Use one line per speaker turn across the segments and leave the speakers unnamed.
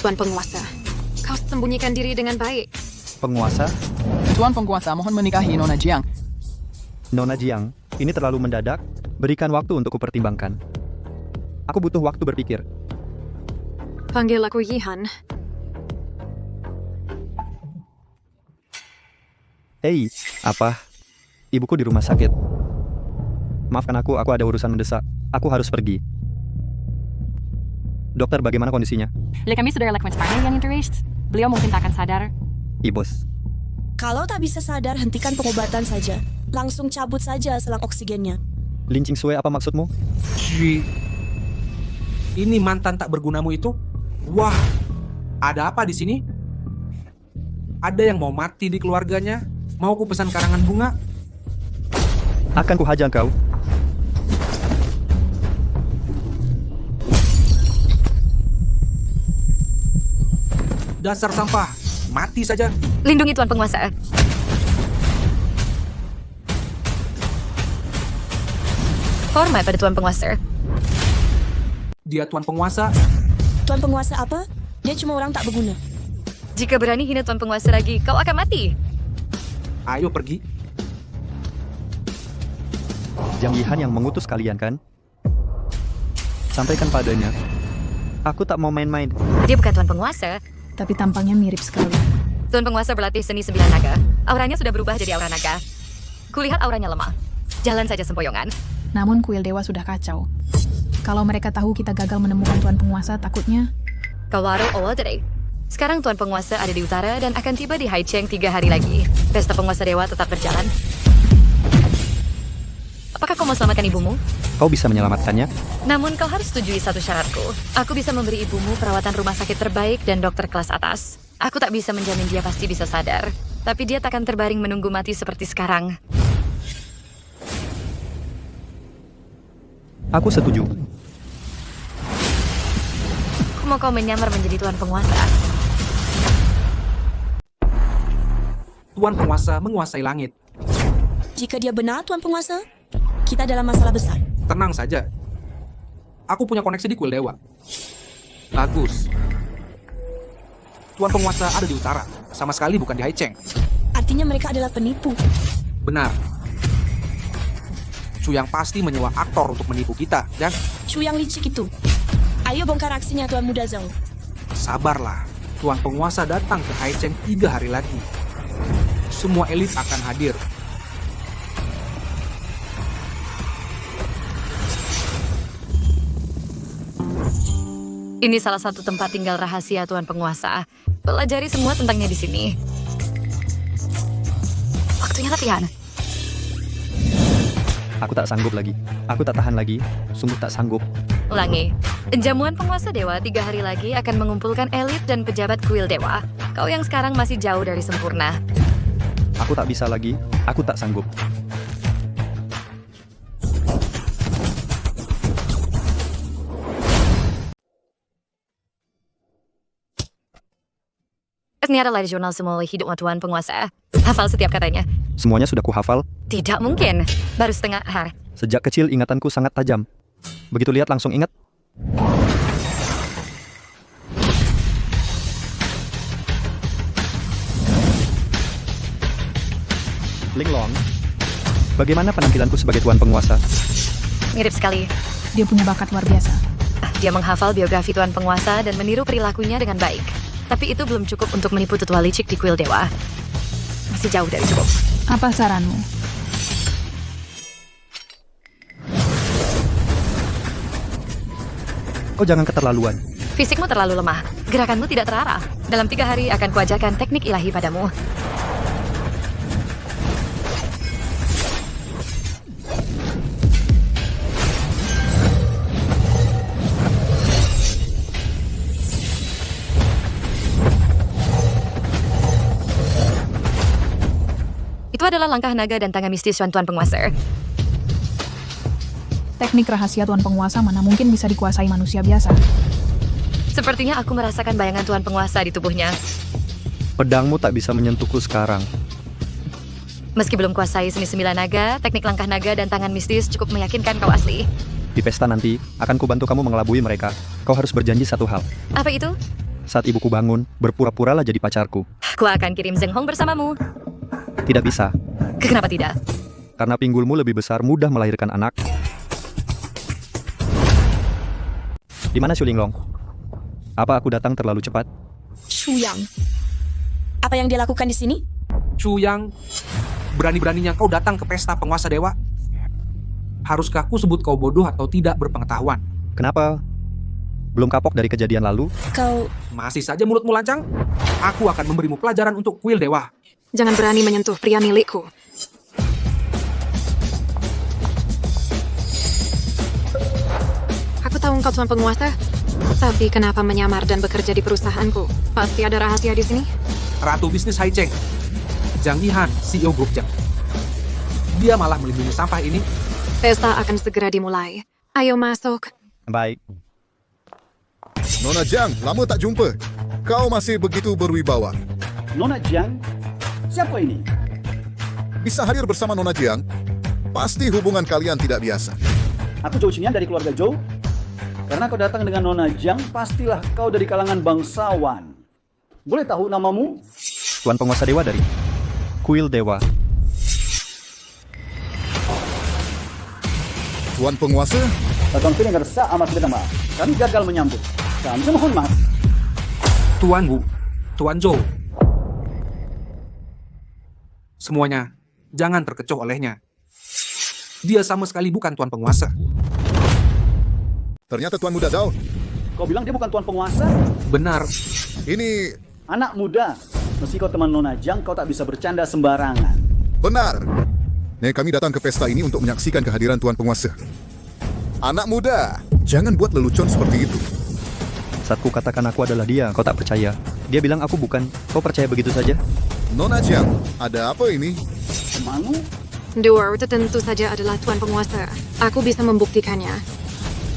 Tuan Penguasa. Kau sembunyikan diri dengan baik.
Penguasa?
Tuan Penguasa mohon menikahi Nona Jiang.
Nona Jiang, ini terlalu mendadak. Berikan waktu untuk kupertimbangkan. Aku butuh waktu berpikir.
Panggil aku Yihan.
Hei, apa? Ibuku di rumah sakit. Maafkan aku ada urusan mendesak. Aku harus pergi. Dokter, bagaimana kondisinya?
Kami sudah lakukan sparring yang interest. Beliau mungkin tak akan sadar.
Bos.
Kalau tak bisa sadar, hentikan pengobatan saja. Langsung cabut saja selang oksigennya.
Lincing Sue, apa maksudmu?
Ini mantan tak bergunamu itu? Wah, ada apa di sini? Ada yang mau mati di keluarganya? Mau ku pesan karangan bunga?
Akan kuhajar kau.
Dasar sampah, mati saja.
Lindungi Tuan Penguasa. Hormat pada Tuan Penguasa.
Dia Tuan Penguasa.
Tuan Penguasa apa? Dia cuma orang tak berguna.
Jika berani hina Tuan Penguasa lagi, kau akan mati.
Ayo pergi.
Jiang Yihan yang mengutus kalian kan? Sampaikan padanya. Aku tak mau main-main.
Dia bukan Tuan Penguasa.
Tapi tampangnya mirip sekali.
Tuan Penguasa berlatih seni 9 naga. Auranya sudah berubah jadi aura naga. Kulihat auranya lemah. Jalan saja sempoyongan.
Namun kuil dewa sudah kacau. Kalau mereka tahu kita gagal menemukan Tuan Penguasa, takutnya...
Kawaro awal today. Sekarang Tuan Penguasa ada di utara dan akan tiba di Haicheng 3 hari lagi. Pesta Penguasa Dewa tetap berjalan. Apakah kau mau selamatkan ibumu?
Kau bisa menyelamatkannya?
Namun kau harus setujui satu syaratku. Aku bisa memberi ibumu perawatan rumah sakit terbaik dan dokter kelas atas. Aku tak bisa menjamin dia pasti bisa sadar. Tapi dia takkan terbaring menunggu mati seperti sekarang.
Aku setuju.
Aku mau kau menyamar menjadi Tuan Penguasa.
Tuan Penguasa menguasai langit.
Jika dia benar, Tuan Penguasa, kita dalam masalah besar.
Tenang saja. Aku punya koneksi di kuil dewa. Bagus. Tuan Penguasa ada di utara. Sama sekali bukan di Haicheng.
Artinya mereka adalah penipu.
Benar. Chu yang pasti menyewa aktor untuk menipu kita, dan
Chu yang licik itu. Ayo bongkar aksinya, Tuan Muda Zhao.
sabarlah. Tuan Penguasa datang ke Haicheng 3 hari lagi. Semua elit akan hadir.
Ini salah satu tempat tinggal rahasia Tuan Penguasa. Pelajari semua tentangnya di sini. Waktunya latihan.
Aku tak sanggup lagi. Aku tak tahan lagi. Sungguh tak sanggup.
Ulangi. Jamuan Penguasa Dewa 3 hari lagi akan mengumpulkan elit dan pejabat kuil dewa. Kau yang sekarang masih jauh dari sempurna.
Aku tak bisa lagi. Aku tak sanggup.
Ini adalah jurnal semula hidup Tuan Penguasa. Hafal setiap katanya.
Semuanya sudah kuhafal.
Tidak mungkin. Baru setengah hari.
Sejak kecil ingatanku sangat tajam. Begitu lihat langsung ingat. Linglong, bagaimana penampilanku sebagai Tuan Penguasa?
Mirip sekali.
Dia punya bakat luar biasa.
Dia menghafal biografi Tuan Penguasa dan meniru perilakunya dengan baik. Tapi itu belum cukup untuk menipu tetua licik di kuil dewa. Masih jauh dari cukup.
Apa saranmu?
Kau jangan keterlaluan.
Fisikmu terlalu lemah. Gerakanmu tidak terarah. Dalam 3 hari akan kuajarkan teknik ilahi padamu. Itu adalah langkah naga dan tangan mistis Tuan Penguasa.
Teknik rahasia Tuan Penguasa mana mungkin bisa dikuasai manusia biasa.
Sepertinya aku merasakan bayangan Tuan Penguasa di tubuhnya.
Pedangmu tak bisa menyentuhku sekarang.
Meski belum kuasai seni 9 naga, teknik langkah naga dan tangan mistis cukup meyakinkan kau asli.
Di pesta nanti, akan kubantu kamu mengelabui mereka. Kau harus berjanji satu hal.
Apa itu?
Saat ibuku bangun, berpura-puralah jadi pacarku.
Aku akan kirim Zheng Hong bersamamu.
Tidak bisa,
Kenapa tidak?
karena pinggulmu lebih besar mudah melahirkan anak. Di mana Xu Linglong? Apa aku datang terlalu cepat?
Shu Yang. Apa yang dia lakukan di sini?
Chu Yang, berani-beraninya kau datang ke pesta penguasa dewa? Haruskah aku sebut kau bodoh atau tidak berpengetahuan?
Kenapa? Belum kapok dari kejadian lalu?
Kau...
Masih saja mulutmu lancang? Aku akan memberimu pelajaran untuk kuil dewa.
Jangan berani menyentuh pria milikku. Aku tahu engkau tuan penguasa, tapi kenapa menyamar dan bekerja di perusahaanku? Pasti ada rahasia di sini.
Ratu bisnis Haicheng, Zhang Yihan, CEO grup Zhang. Dia malah melindungi sampah ini.
Pesta akan segera dimulai. Ayo masuk.
Baik.
Nona Jiang, lama tak jumpa. Kau masih begitu berwibawa.
Nona Jiang? Siapa ini?
Bisa hadir bersama Nona Jiang? Pasti hubungan kalian tidak biasa.
Aku Zhou Qingyan dari keluarga Zhou. Karena kau datang dengan Nona Jiang, pastilah kau dari kalangan bangsawan. Boleh tahu namamu?
Tuan penguasa dewa dari kuil dewa.
Tuan penguasa,
Tuan Piring Gersa amat minta maaf. Kami gagal menyambut. Kami mohon maaf.
Tuan Wu, Tuan Zhou. Semuanya, jangan terkecoh olehnya. Dia sama sekali bukan tuan penguasa.
ternyata Tuan Muda Zhao.
Kau bilang dia bukan tuan penguasa?
Benar,
Ini
Anak muda. Meski kau teman Nona Jiang, kau tak bisa bercanda sembarangan.
benar. Kami datang ke pesta ini untuk menyaksikan kehadiran Tuan Penguasa. Anak muda, jangan buat lelucon seperti itu.
Saat ku katakan aku adalah dia, kau tak percaya. Dia bilang aku bukan. Kau percaya begitu saja?
Nona Jiang, ada apa ini?
Temanmu?
Dwarf tentu saja adalah tuan penguasa. Aku bisa membuktikannya.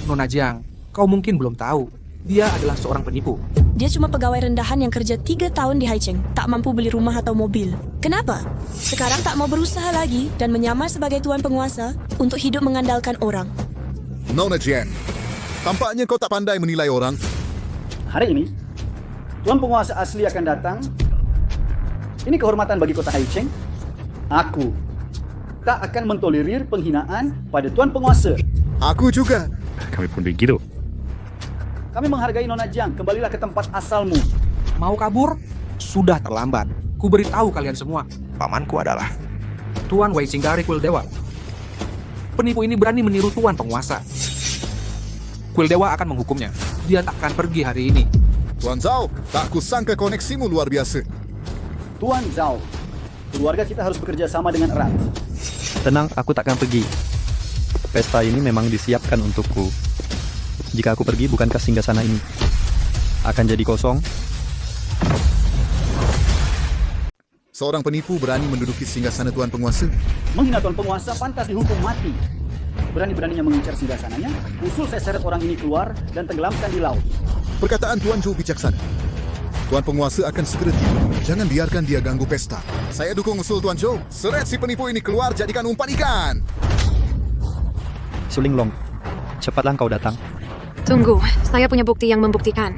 Nona Jiang, kau mungkin belum tahu. Dia adalah seorang penipu.
Dia cuma pegawai rendahan yang kerja 3 tahun di Haicheng, tak mampu beli rumah atau mobil. Kenapa? Sekarang tak mau berusaha lagi dan menyamar sebagai tuan penguasa untuk hidup mengandalkan orang.
Nona Jiang, tampaknya kau tak pandai menilai orang.
Hari ini, tuan penguasa asli akan datang. Ini kehormatan bagi kota Haicheng. Aku tak akan mentolerir penghinaan pada tuan penguasa.
Aku juga.
Kami pun begitu.
Kami menghargai Nona Jiang. Kembalilah ke tempat asalmu.
Mau kabur? Sudah terlambat. Ku beritahu kalian semua. Pamanku adalah Tuan Wei Xing dari Kuil Dewa. Penipu ini berani meniru tuan penguasa. Kuil Dewa akan menghukumnya. Dia tak akan pergi hari ini.
Tuan Zhao, tak kusangka koneksimu luar biasa.
Tuan Zhao, keluarga kita harus bekerja sama dengan erat.
Tenang, aku takkan pergi. Pesta ini memang disiapkan untukku. Jika aku pergi, bukankah singgasana ini akan jadi kosong?
Seorang penipu berani menduduki singgasana Tuan Penguasa.
Menghina tuan penguasa pantas dihukum mati. Berani-beraninya mengincar singgasananya, usul saya seret orang ini keluar dan tenggelamkan di laut.
Perkataan Tuan Zhou bijaksana. Tuan Penguasa akan segera tiba. Jangan biarkan dia ganggu pesta. Saya dukung usul Tuan Zhou. Seret si penipu ini keluar, jadikan umpan ikan.
Xu Linglong, cepatlah kau datang.
Tunggu, saya punya bukti yang membuktikan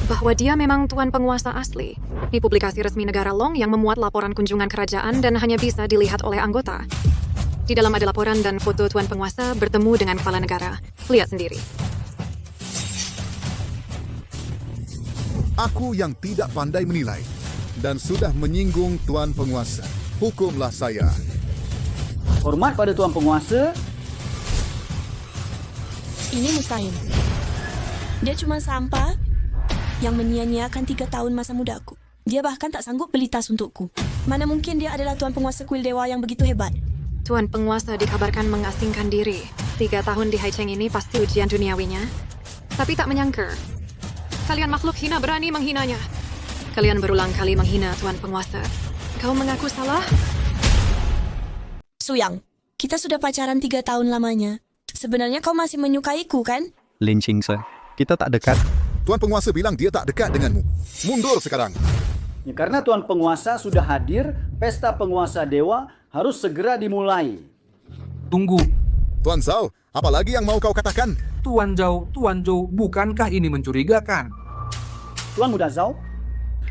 bahwa dia memang tuan penguasa asli. Di publikasi resmi negara Long yang memuat laporan kunjungan kerajaan dan hanya bisa dilihat oleh anggota. Di dalam ada laporan dan foto tuan penguasa bertemu dengan kepala negara. Lihat sendiri.
Aku yang tidak pandai menilai dan sudah menyinggung Tuan Penguasa. Hukumlah saya.
Hormat pada tuan penguasa.
Ini mustahil. Dia cuma sampah yang menyia-nyiakan 3 tahun masa mudaku. Dia bahkan tak sanggup beli tas untukku. Mana mungkin dia adalah tuan penguasa kuil dewa yang begitu hebat.
Tuan penguasa dikabarkan mengasingkan diri. 3 tahun di Haicheng ini pasti ujian duniawinya. Tapi tak menyangka. Kalian makhluk hina berani menghinanya. Kalian berulang kali menghina tuan penguasa. Kau mengaku salah?
Suyang, kita sudah pacaran 3 tahun lamanya. Sebenarnya kau masih menyukaiku, kan?
Lin Qingse, kita tak dekat.
Tuan Penguasa bilang dia tak dekat denganmu. Mundur sekarang.
Ya, karena tuan penguasa sudah hadir, pesta penguasa dewa harus segera dimulai.
Tunggu.
Tuan Zhao, apa lagi yang mau kau katakan?
Tuan Zhou, bukankah ini mencurigakan?
Tuan Muda Zhao,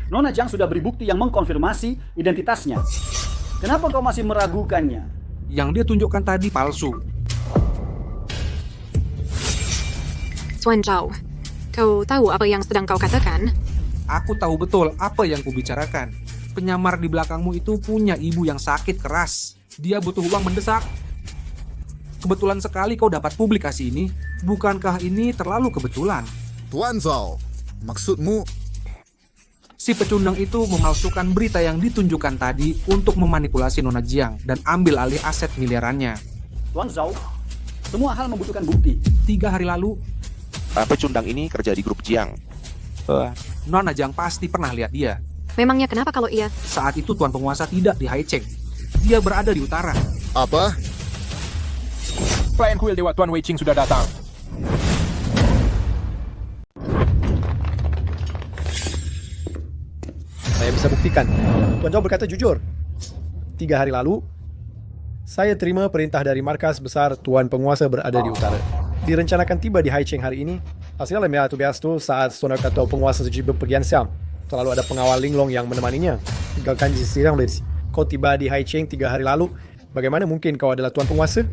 Nona Jiang sudah beri bukti yang mengkonfirmasi identitasnya. Kenapa kau masih meragukannya?
Yang dia tunjukkan tadi palsu.
Tuan Zhao, kau tahu apa yang sedang kau katakan?
Aku tahu betul apa yang kubicarakan. Penyamar di belakangmu itu punya ibu yang sakit keras. Dia butuh uang mendesak. Kebetulan sekali kau dapat publikasi ini. Bukankah ini terlalu kebetulan?
Tuan Zhao, maksudmu
Si pecundang itu memalsukan berita yang ditunjukkan tadi untuk memanipulasi Nona Jiang dan ambil alih aset miliarannya.
Tuan Zhao, semua hal membutuhkan bukti.
3 hari lalu,
Pecundang ini kerja di grup Jiang.
Nona Jiang pasti pernah lihat dia.
Memangnya kenapa kalau ia...
Saat itu tuan penguasa tidak di Haicheng. Dia berada di utara.
apa?
Pelayan kuil Dewa Tuan Wei Qing sudah datang.
Saya bisa buktikan. Tuan Zhao berkata jujur. 3 hari lalu, saya terima perintah dari markas besar Tuan Penguasa berada di utara. Direncanakan tiba di Haicheng hari ini. Hasilnya lemah biasa saat Sonar atau penguasa suci berpergian siang. Selalu ada pengawal linglong yang menemaninya. Tinggalkan sirang dari kau tiba di Haicheng 3 hari lalu. Bagaimana mungkin kau adalah Tuan Penguasa?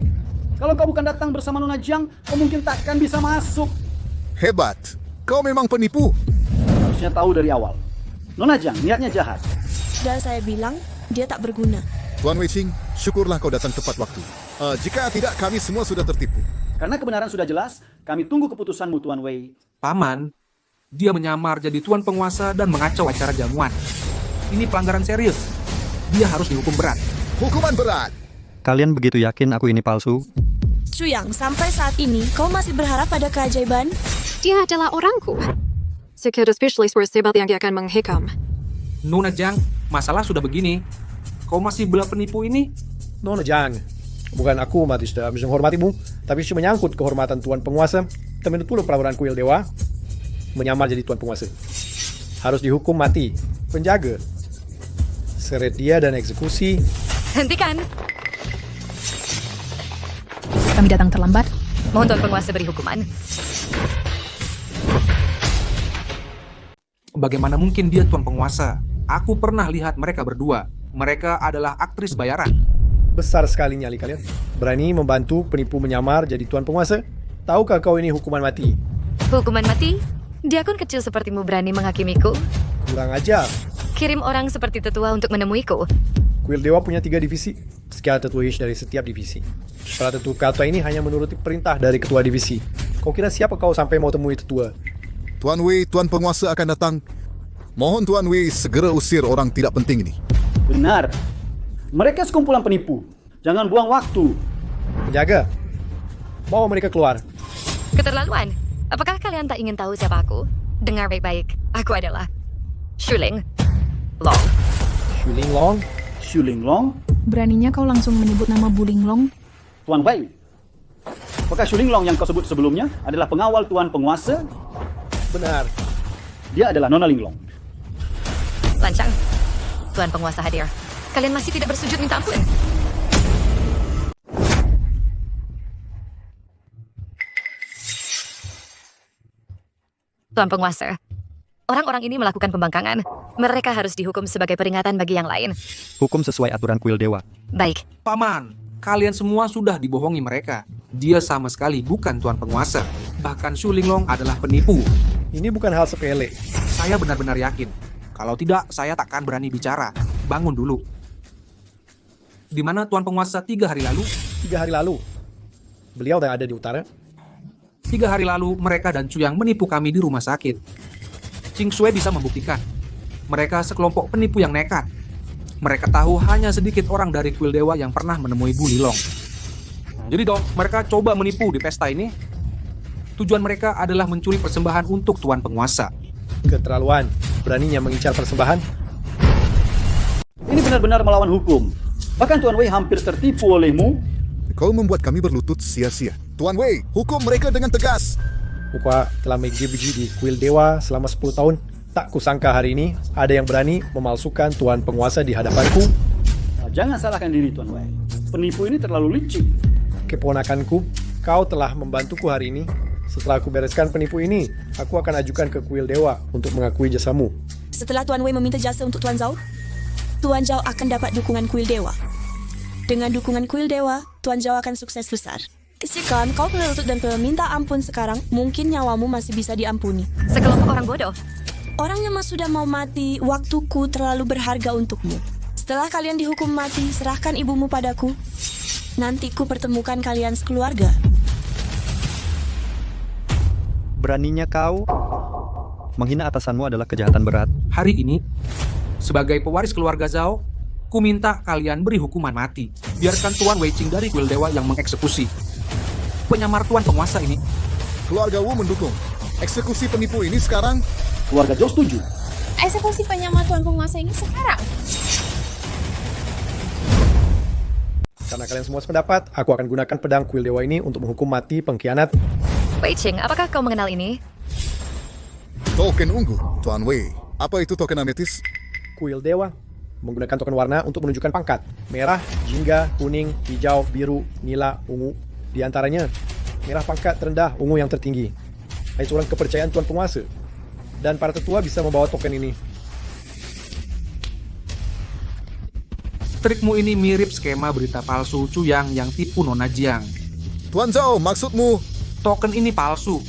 Kalau kau bukan datang bersama Nona Jiang, kau mungkin takkan bisa masuk.
Hebat. Kau memang penipu.
Harusnya tahu dari awal. Nona Jiang niatnya jahat.
Sudah saya bilang, dia tak berguna.
Tuan Wei Qing, syukurlah kau datang tepat waktu. Jika tidak, kami semua sudah tertipu.
Karena kebenaran sudah jelas, kami tunggu keputusanmu, Tuan Wei.
Paman, dia menyamar jadi tuan penguasa dan mengacau acara jamuan. Ini pelanggaran serius. Dia harus dihukum berat.
Hukuman berat.
Kalian begitu yakin aku ini palsu?
Chuyang, sampai saat ini kau masih berharap pada keajaiban?
Dia adalah orangku. Sekedar spesialis bersebat yang dia akan menghikam.
Nona Jiang, masalah sudah begini. Kau masih bela penipu ini?
Nona Jiang, bukan aku mati sudah menghormatimu, tapi cuma menyangkut kehormatan Tuan Penguasa. Temen itu peraturan kuil dewa, menyamar jadi Tuan Penguasa. Harus dihukum mati. Penjaga. Seret dia dan eksekusi.
Hentikan.
Kami datang terlambat.
Mohon Tuan Penguasa beri hukuman.
Bagaimana mungkin dia tuan penguasa? Aku pernah lihat mereka berdua. Mereka adalah aktris bayaran.
Besar sekali nyali kalian. Berani membantu penipu menyamar jadi Tuan Penguasa? Tahukah kau ini hukuman mati?
Hukuman mati? Dia kun kecil sepertimu berani menghakimiku?
Kurang ajar.
Kirim orang seperti tetua untuk menemuiku.
Kuil Dewa punya 3 divisi. Sekian tetua Hish dari setiap divisi. Para tetua kata ini hanya menuruti perintah dari ketua divisi. Kau kira siapa kau sampai mau temui tetua?
Tuan Wei, Tuan Penguasa akan datang. Mohon Tuan Wei segera usir orang tidak penting ini.
Benar. Mereka sekumpulan penipu. Jangan buang waktu.
Penjaga, bawa mereka keluar.
Keterlaluan. Apakah kalian tak ingin tahu siapa aku? Dengar baik-baik. Aku adalah Shuling Long.
Shuling Long?
Shuling Long?
Beraninya kau langsung menyebut nama Buling Long?
Tuan Wei. Apakah Shuling Long yang kau sebut sebelumnya adalah pengawal Tuan Penguasa?
Benar.
Dia adalah Nona Linglong.
Lancang. Tuan Penguasa hadir. Kalian masih tidak bersujud minta ampun. Tuan Penguasa, orang-orang ini melakukan pembangkangan. Mereka harus dihukum sebagai peringatan bagi yang lain.
Hukum sesuai aturan kuil dewa.
Baik.
Paman, kalian semua sudah dibohongi mereka. Dia sama sekali bukan tuan penguasa. Bahkan Shu Linglong adalah penipu.
Ini bukan hal sepele.
Saya benar-benar yakin. Kalau tidak, saya takkan berani bicara. Bangun dulu. Di mana tuan penguasa 3 hari lalu?
3 hari lalu. Beliau yang ada di utara.
3 hari lalu, mereka dan Chuyang menipu kami di rumah sakit. Qing Shui bisa membuktikan. Mereka sekelompok penipu yang nekat. Mereka tahu hanya sedikit orang dari kuil dewa yang pernah menemui Bu Lilong. Jadi dong, mereka coba menipu di pesta ini. Tujuan mereka adalah mencuri persembahan untuk tuan penguasa.
Keterlaluan. Beraninya mengincar persembahan.
Ini benar-benar melawan hukum. Bahkan Tuan Wei hampir tertipu olehmu.
Kau membuat kami berlutut sia-sia. Tuan Wei, hukum mereka dengan tegas.
Ukwa telah menggibiji di kuil dewa selama 10 tahun. Tak kusangka hari ini ada yang berani memalsukan tuan penguasa di hadapanku.
Nah, jangan salahkan diri Tuan Wei. Penipu ini terlalu licik.
keponakanku, kau telah membantuku hari ini. Setelah aku bereskan penipu ini, aku akan ajukan ke kuil dewa untuk mengakui jasamu.
Setelah Tuan Wei meminta jasa untuk Tuan Zhao akan dapat dukungan kuil dewa. Dengan dukungan kuil dewa, Tuan Zhao akan sukses besar. Jika kau berlutut dan meminta ampun sekarang, mungkin nyawamu masih bisa diampuni.
Sekelompok orang bodoh.
Orang yang sudah mau mati, waktuku terlalu berharga untukmu. Setelah kalian dihukum mati, serahkan ibumu padaku. Nanti ku pertemukan kalian sekeluarga.
Beraninya kau menghina atasanmu adalah kejahatan berat.
Hari ini, sebagai pewaris keluarga Zhao, ku minta kalian beri hukuman mati. Biarkan Tuan Weiqing dari kuil dewa yang mengeksekusi penyamar Tuan penguasa ini.
Keluarga Wu mendukung. Eksekusi penipu ini sekarang.
Keluarga Zhao setuju.
Eksekusi penyamar Tuan Penguasa ini sekarang.
Karena kalian semua sependapat, aku akan gunakan pedang kuil dewa ini untuk menghukum mati pengkhianat.
Weiqing, apakah kau mengenal ini?
Token ungu, Tuan Wei. Apa itu token ametis?
Kuil dewa menggunakan token warna untuk menunjukkan pangkat. Merah, jingga, kuning, hijau, biru, nila, ungu. Di antaranya, merah pangkat terendah, ungu yang tertinggi. Acuran kepercayaan Tuan Penguasa. Dan para tetua bisa membawa token ini.
Trikmu ini mirip skema berita palsu Cuyang yang tipu Nona Jiang.
Tuan Zhao, maksudmu?
Token ini palsu.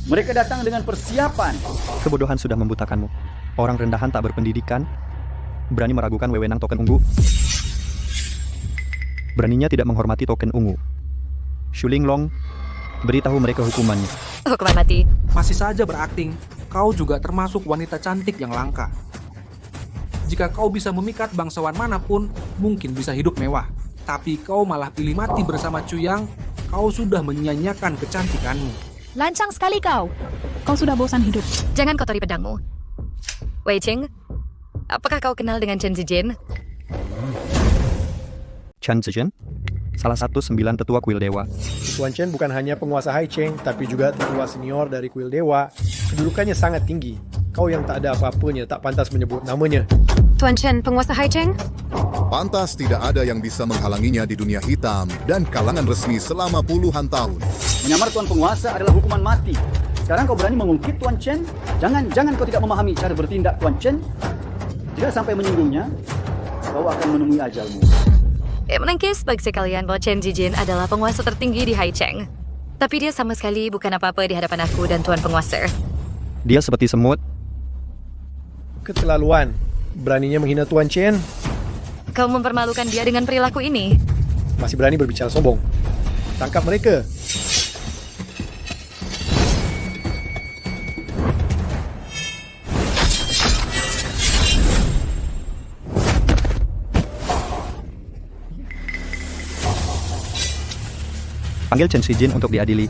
Mereka datang dengan persiapan.
Kebodohan sudah membutakanmu. Orang rendahan tak berpendidikan, berani meragukan wewenang token ungu. Beraninya tidak menghormati token ungu. Shuling Long, beritahu mereka hukumannya.
Hukuman mati.
Masih saja berakting, kau juga termasuk wanita cantik yang langka. Jika kau bisa memikat bangsawan manapun, mungkin bisa hidup mewah. Tapi kau malah pilih mati bersama Cuyang, kau sudah menyia-nyiakan kecantikanmu.
Lancang sekali kau. Kau sudah bosan hidup.
Jangan kotori pedangmu. Weiqing, apakah kau kenal dengan Chen Zijin?
Chen Zijin, salah satu 9 tetua kuil dewa.
Tuan Chen bukan hanya penguasa Haicheng, tapi juga tetua senior dari kuil dewa. Kedudukannya sangat tinggi. Kau yang tak ada apa-apanya tak pantas menyebut namanya.
Tuan Chen, penguasa Haicheng?
Pantas tidak ada yang bisa menghalanginya di dunia hitam dan kalangan resmi selama puluhan tahun.
Menyamar Tuan Penguasa adalah hukuman mati. Sekarang kau berani mengungkit Tuan Chen? Jangan kau tidak memahami cara bertindak Tuan Chen. Jika sampai menyinggungnya, kau akan menemui ajalmu.
Menangkis bagi sekalian bahwa Chen Zijin adalah penguasa tertinggi di Haicheng. Tapi dia sama sekali bukan apa-apa di hadapan aku dan Tuan Penguasa.
Dia seperti semut.
Keterlaluan. Beraninya menghina Tuan Chen.
Kau mempermalukan dia dengan perilaku ini.
Masih berani berbicara sombong. Tangkap mereka.
Panggil Chen Zijin untuk diadili.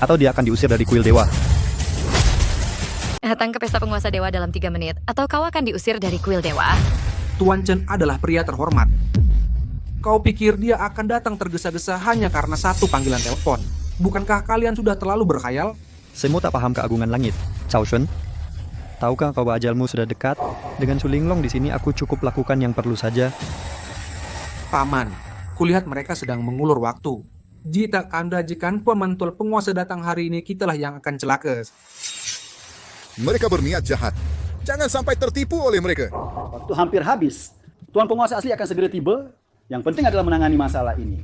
Atau dia akan diusir dari kuil dewa.
Datang ke pesta penguasa dewa dalam 3 menit. Atau kau akan diusir dari kuil dewa.
Tuan Chen adalah pria terhormat. Kau pikir dia akan datang tergesa-gesa hanya karena satu panggilan telepon? Bukankah kalian sudah terlalu berkhayal?
Semua tak paham keagungan langit. Cao Shun, tahukah kau bahwa ajalmu sudah dekat? Dengan Shuling Long di sini aku cukup lakukan yang perlu saja.
Paman, kulihat mereka sedang mengulur waktu. Jika Anda jikan pemantul penguasa datang hari ini, kitalah yang akan celaka.
Mereka berniat jahat. Jangan sampai tertipu oleh mereka.
Waktu hampir habis. Tuan Penguasa asli akan segera tiba. Yang penting adalah menangani masalah ini.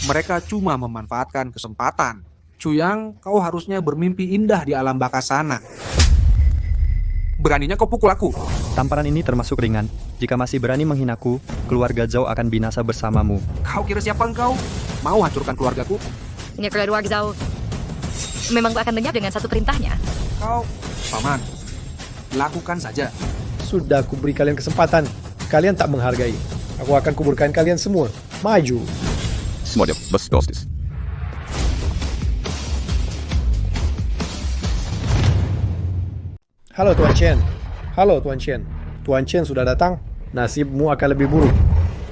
Mereka cuma memanfaatkan kesempatan. Cuyang, kau harusnya bermimpi indah di alam baka sana. Beraninya kau pukul aku.
Tamparan ini termasuk ringan. Jika masih berani menghinaku, keluarga Zhao akan binasa bersamamu.
Kau kira siapa engkau? Mau hancurkan keluargaku?
Ini keluarga Zhao memang akan lenyap dengan satu perintahnya.
Kau, Paman, lakukan saja.
Sudah aku beri kalian kesempatan. Kalian tak menghargai. Aku akan kuburkan kalian semua. Maju.
Смотрим, без костис.
Halo Tuan Chen. Halo Tuan Chen. Tuan Chen sudah datang. Nasibmu akan lebih buruk.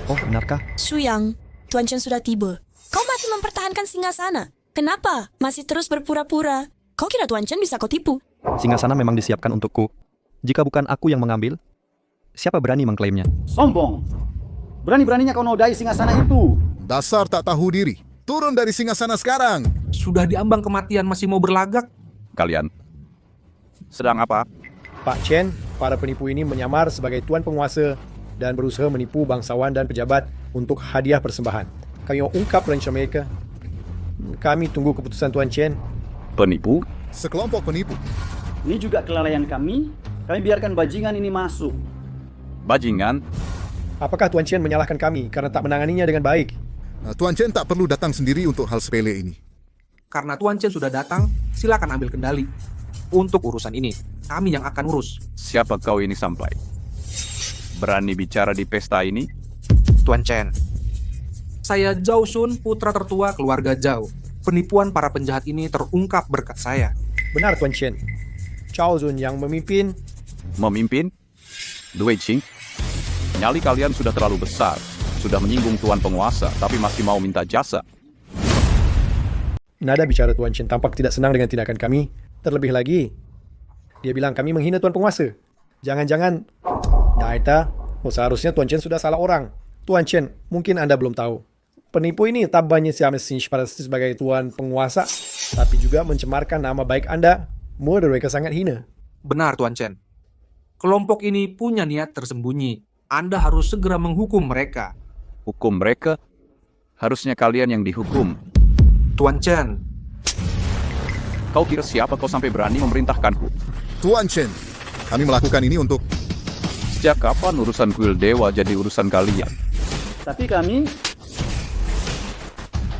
Oh, benarkah?
Shuyang, Tuan Chen sudah tiba. Kau masih mempertahankan singgasana. Kenapa? Masih terus berpura-pura. Kau kira Tuan Chen bisa kau tipu?
Singgasana memang disiapkan untukku. Jika bukan aku yang mengambil, siapa berani mengklaimnya?
Sombong. Berani-beraninya kau nodai singgasana itu.
Dasar tak tahu diri. turun dari singgasana sekarang.
Sudah diambang kematian masih mau berlagak?
Kalian sedang apa?
Pak Chen, para penipu ini menyamar sebagai tuan penguasa dan berusaha menipu bangsawan dan pejabat untuk hadiah persembahan. Kami mau ungkap rencana mereka. Kami tunggu keputusan Tuan Chen.
Penipu?
Sekelompok penipu.
Ini juga kelalaian kami. Kami biarkan bajingan ini masuk.
Bajingan?
Apakah Tuan Chen menyalahkan kami karena tak menanganinya dengan baik?
Tuan Chen tak perlu datang sendiri untuk hal sepele ini.
Karena Tuan Chen sudah datang, silakan ambil kendali. Untuk urusan ini, kami yang akan urus.
Siapa kau ini sampai berani bicara di pesta ini?
Tuan Chen, saya Zhao Shun, putra tertua keluarga Zhao. Penipuan para penjahat ini terungkap berkat saya.
Benar Tuan Chen. Chao Zun yang memimpin.
Memimpin? Dui Qing? Nyali kalian sudah terlalu besar. Sudah menyinggung tuan penguasa, tapi masih mau minta jasa.
Nada bicara Tuan Chen tampak tidak senang dengan tindakan kami. Terlebih lagi, dia bilang kami menghina tuan penguasa. Jangan-jangan, seharusnya Tuan Chen sudah salah orang. Tuan Chen, mungkin Anda belum tahu. Penipu ini tak banyak sebagai tuan penguasa, tapi juga mencemarkan nama baik Anda. Mereka sangat hina.
Benar Tuan Chen. Kelompok ini punya niat tersembunyi. Anda harus segera menghukum mereka.
Hukum mereka? Harusnya kalian yang dihukum.
Tuan Chen,
Kau kira siapa kau sampai berani memerintahkanku?
Tuan Chen, kami melakukan ini untuk...
Sejak kapan urusan kuil dewa jadi urusan kalian?
Tapi kami...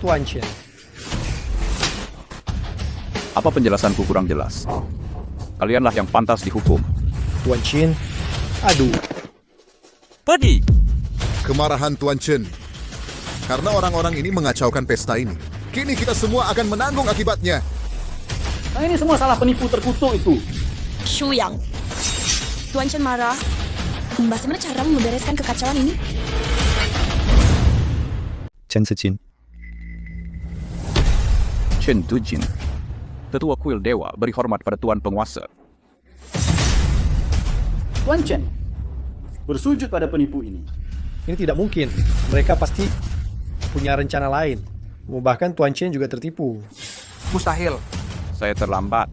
Tuan Chen,
Apa penjelasanku kurang jelas? Kalianlah yang pantas dihukum.
Tuan Chen, aduh.
Pergi!
Kemarahan Tuan Chen. Karena orang-orang ini mengacaukan pesta ini. Kini kita semua akan menanggung akibatnya.
Nah, ini semua salah penipu terkutuk itu.
Shu Yang. Tuan Chen marah. Bagaimana cara membereskan kekacauan ini?
Chen Sijin.
Chen Dujin, tetua kuil dewa, beri hormat pada tuan penguasa.
Tuan Chen, bersujud pada penipu ini.
Ini tidak mungkin. Mereka pasti punya rencana lain. Bahkan Tuan Chen juga tertipu.
mustahil.
Saya terlambat.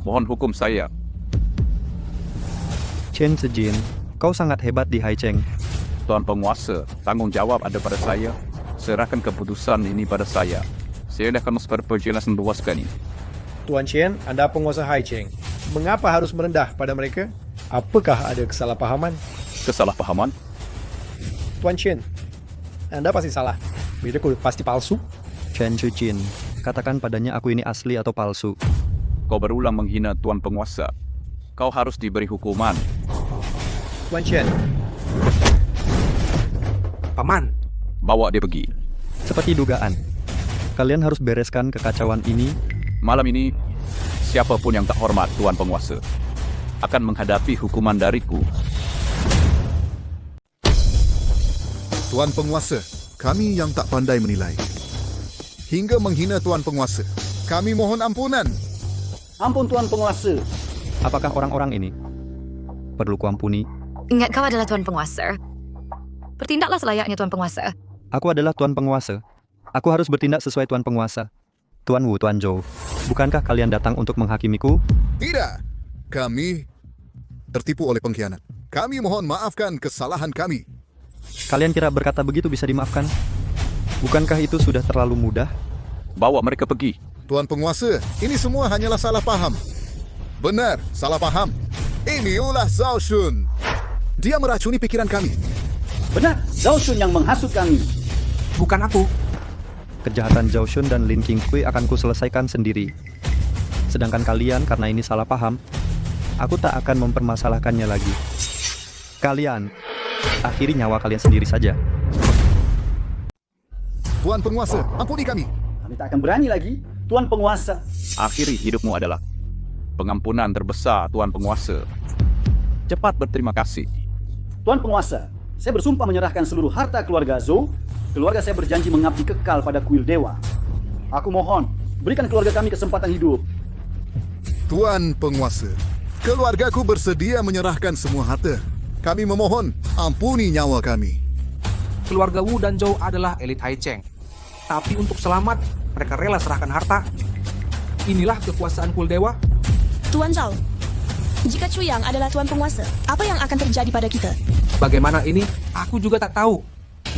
Mohon hukum saya.
Chen Sijin, kau sangat hebat di Haicheng.
Tuan penguasa, tanggung jawab ada pada saya. Serahkan keputusan ini pada saya. Saya akan berpenjelasan luas ini.
Tuan Chen, Anda penguasa Haicheng. Mengapa harus merendah pada mereka? Apakah ada kesalahpahaman?
Kesalahpahaman?
Tuan Chen, Anda pasti salah. Biraku pasti palsu.
Chen Sijin, katakan padanya aku ini asli atau palsu.
Kau berulang menghina tuan penguasa. Kau harus diberi hukuman.
Tuan Chen.
Paman.
Bawa dia pergi.
Seperti dugaan. Kalian harus bereskan kekacauan ini.
Malam ini, siapapun yang tak hormat tuan penguasa akan menghadapi hukuman dariku.
Tuan penguasa, kami yang tak pandai menilai. Hingga menghina tuan penguasa. Kami mohon ampunan.
Ampun tuan penguasa.
Apakah orang-orang ini perlu kuampuni?
Ingat kau adalah tuan penguasa. Bertindaklah selayaknya tuan penguasa.
Aku adalah tuan penguasa. Aku harus bertindak sesuai tuan penguasa. Tuan Wu, Tuan Zhou, bukankah kalian datang untuk menghakimiku?
Tidak. Kami tertipu oleh pengkhianat. Kami mohon maafkan kesalahan kami.
Kalian kira berkata begitu bisa dimaafkan? Bukankah itu sudah terlalu mudah?
Bawa mereka pergi.
Tuan penguasa, ini semua hanyalah salah paham. Benar, salah paham. Ini ulah Zhao Shun. Dia meracuni pikiran kami.
Benar, Zhao Shun yang menghasut kami.
Bukan aku.
Kejahatan Zhao Shun dan Lin Qinghui akan kuselesaikan sendiri. Sedangkan kalian karena ini salah paham, aku tak akan mempermasalahkannya lagi. Kalian, akhiri nyawa kalian sendiri saja.
Tuan penguasa, ampuni kami.
Kami tak akan berani lagi. Tuan penguasa.
Akhiri hidupmu adalah pengampunan terbesar tuan penguasa. Cepat berterima kasih.
Tuan penguasa, saya bersumpah menyerahkan seluruh harta keluarga Zhou. Keluarga saya berjanji mengabdi kekal pada kuil dewa. Aku mohon, berikan keluarga kami kesempatan hidup.
Tuan penguasa, keluargaku bersedia menyerahkan semua harta. Kami memohon, ampuni nyawa kami.
Keluarga Wu dan Zhou adalah elit Haicheng. Tapi untuk selamat, mereka rela serahkan harta. Inilah kekuasaan kuil dewa.
Tuan Zhao, jika Chuyang adalah tuan penguasa, apa yang akan terjadi pada kita?
Bagaimana ini, aku juga tak tahu.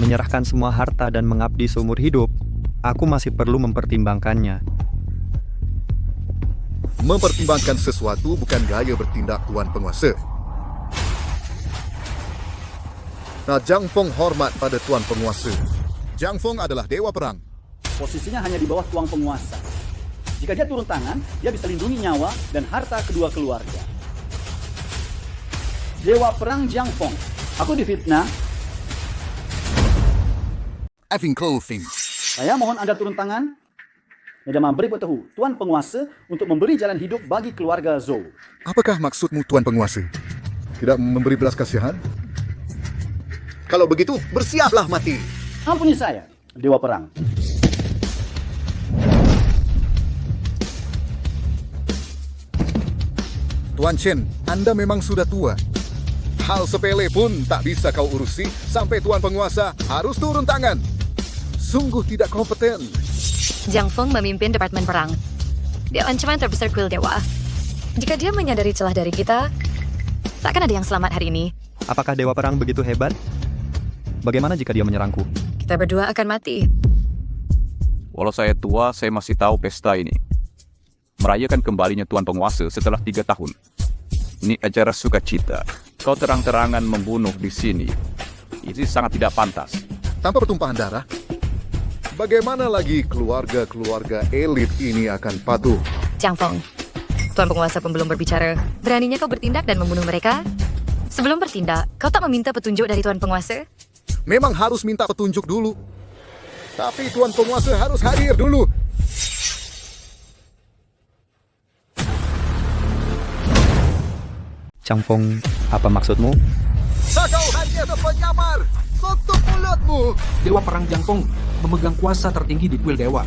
Menyerahkan semua harta dan mengabdi seumur hidup, aku masih perlu mempertimbangkannya.
Mempertimbangkan sesuatu bukan gaya bertindak tuan penguasa. Nah, Zhang Feng hormat pada tuan penguasa. Zhang Feng adalah dewa perang.
Posisinya hanya di bawah tuan penguasa. Jika dia turun tangan, dia bisa lindungi nyawa dan harta kedua keluarga. Dewa perang Zhang Feng. Aku difitnah.
Having clothing.
Saya mohon Anda turun tangan dan memberitahu tuan penguasa untuk memberi jalan hidup bagi keluarga Zhou.
Apakah maksudmu tuan penguasa? Tidak memberi belas kasihan? Kalau begitu, bersiaplah mati.
Ampuni saya, dewa perang.
Tuan Chen, Anda memang sudah tua. Hal sepele pun tak bisa kau urusi sampai tuan penguasa harus turun tangan. Sungguh tidak kompeten.
Zhang Feng memimpin Departemen Perang. Dia ancaman terbesar kuil dewa. Jika dia menyadari celah dari kita, takkan ada yang selamat hari ini.
Apakah dewa perang begitu hebat? Bagaimana jika dia menyerangku?
Kita berdua akan mati.
Walau saya tua, saya masih tahu pesta ini. Merayakan kembalinya tuan penguasa setelah 3 tahun. Ini acara sukacita. Kau terang-terangan membunuh di sini. Ini sangat tidak pantas.
Tanpa pertumpahan darah, bagaimana lagi keluarga-keluarga elit ini akan patuh?
Zhang Feng, tuan penguasa pun belum berbicara. Beraninya kau bertindak dan membunuh mereka? Sebelum bertindak, kau tak meminta petunjuk dari tuan penguasa?
Memang harus minta petunjuk dulu. Tapi tuan penguasa harus hadir dulu.
Zhang Feng, apa maksudmu?
Kau hanya penyamar. Tutup mulutmu.
Dewa perang Zhang Feng memegang kuasa tertinggi di kuil dewa.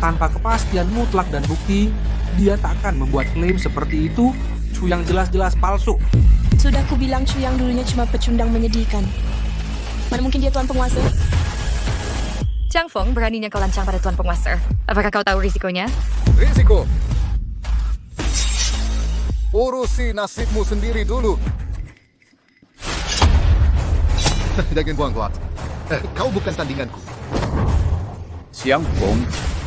Tanpa kepastian mutlak dan bukti, dia tak akan membuat klaim seperti itu yang jelas-jelas palsu.
Sudah ku bilang Chuyang dulunya cuma pecundang menyedihkan. Mana mungkin dia tuan penguasa?
Zhang Feng, beraninya kau lancang pada tuan penguasa. Apakah kau tahu risikonya?
Risiko? Urusi nasibmu sendiri dulu. Jangan buang waktu. Kau bukan tandinganku.
Zhang Feng,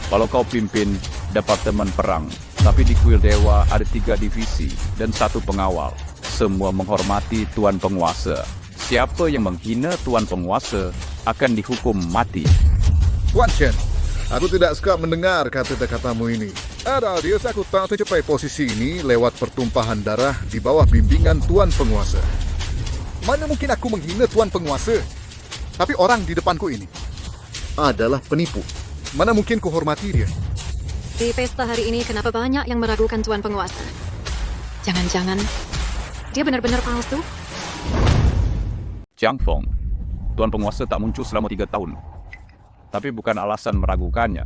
kalau kau pimpin Departemen Perang, tapi di kuil dewa ada 3 divisi dan 1 pengawal. Semua menghormati tuan penguasa. Siapa yang menghina tuan penguasa akan dihukum mati.
Tuan Chen, aku tidak suka mendengar kata-katamu ini. Ada dia aku tak tercapai posisi ini lewat pertumpahan darah di bawah bimbingan tuan penguasa. Mana mungkin aku menghina tuan penguasa? Tapi orang di depanku ini adalah penipu. Mana mungkin ku hormati dia?
Di pesta hari ini kenapa banyak yang meragukan tuan penguasa? Jangan-jangan dia benar-benar palsu?
Zhang Feng, tuan penguasa tak muncul selama 3 tahun. Tapi bukan alasan meragukannya.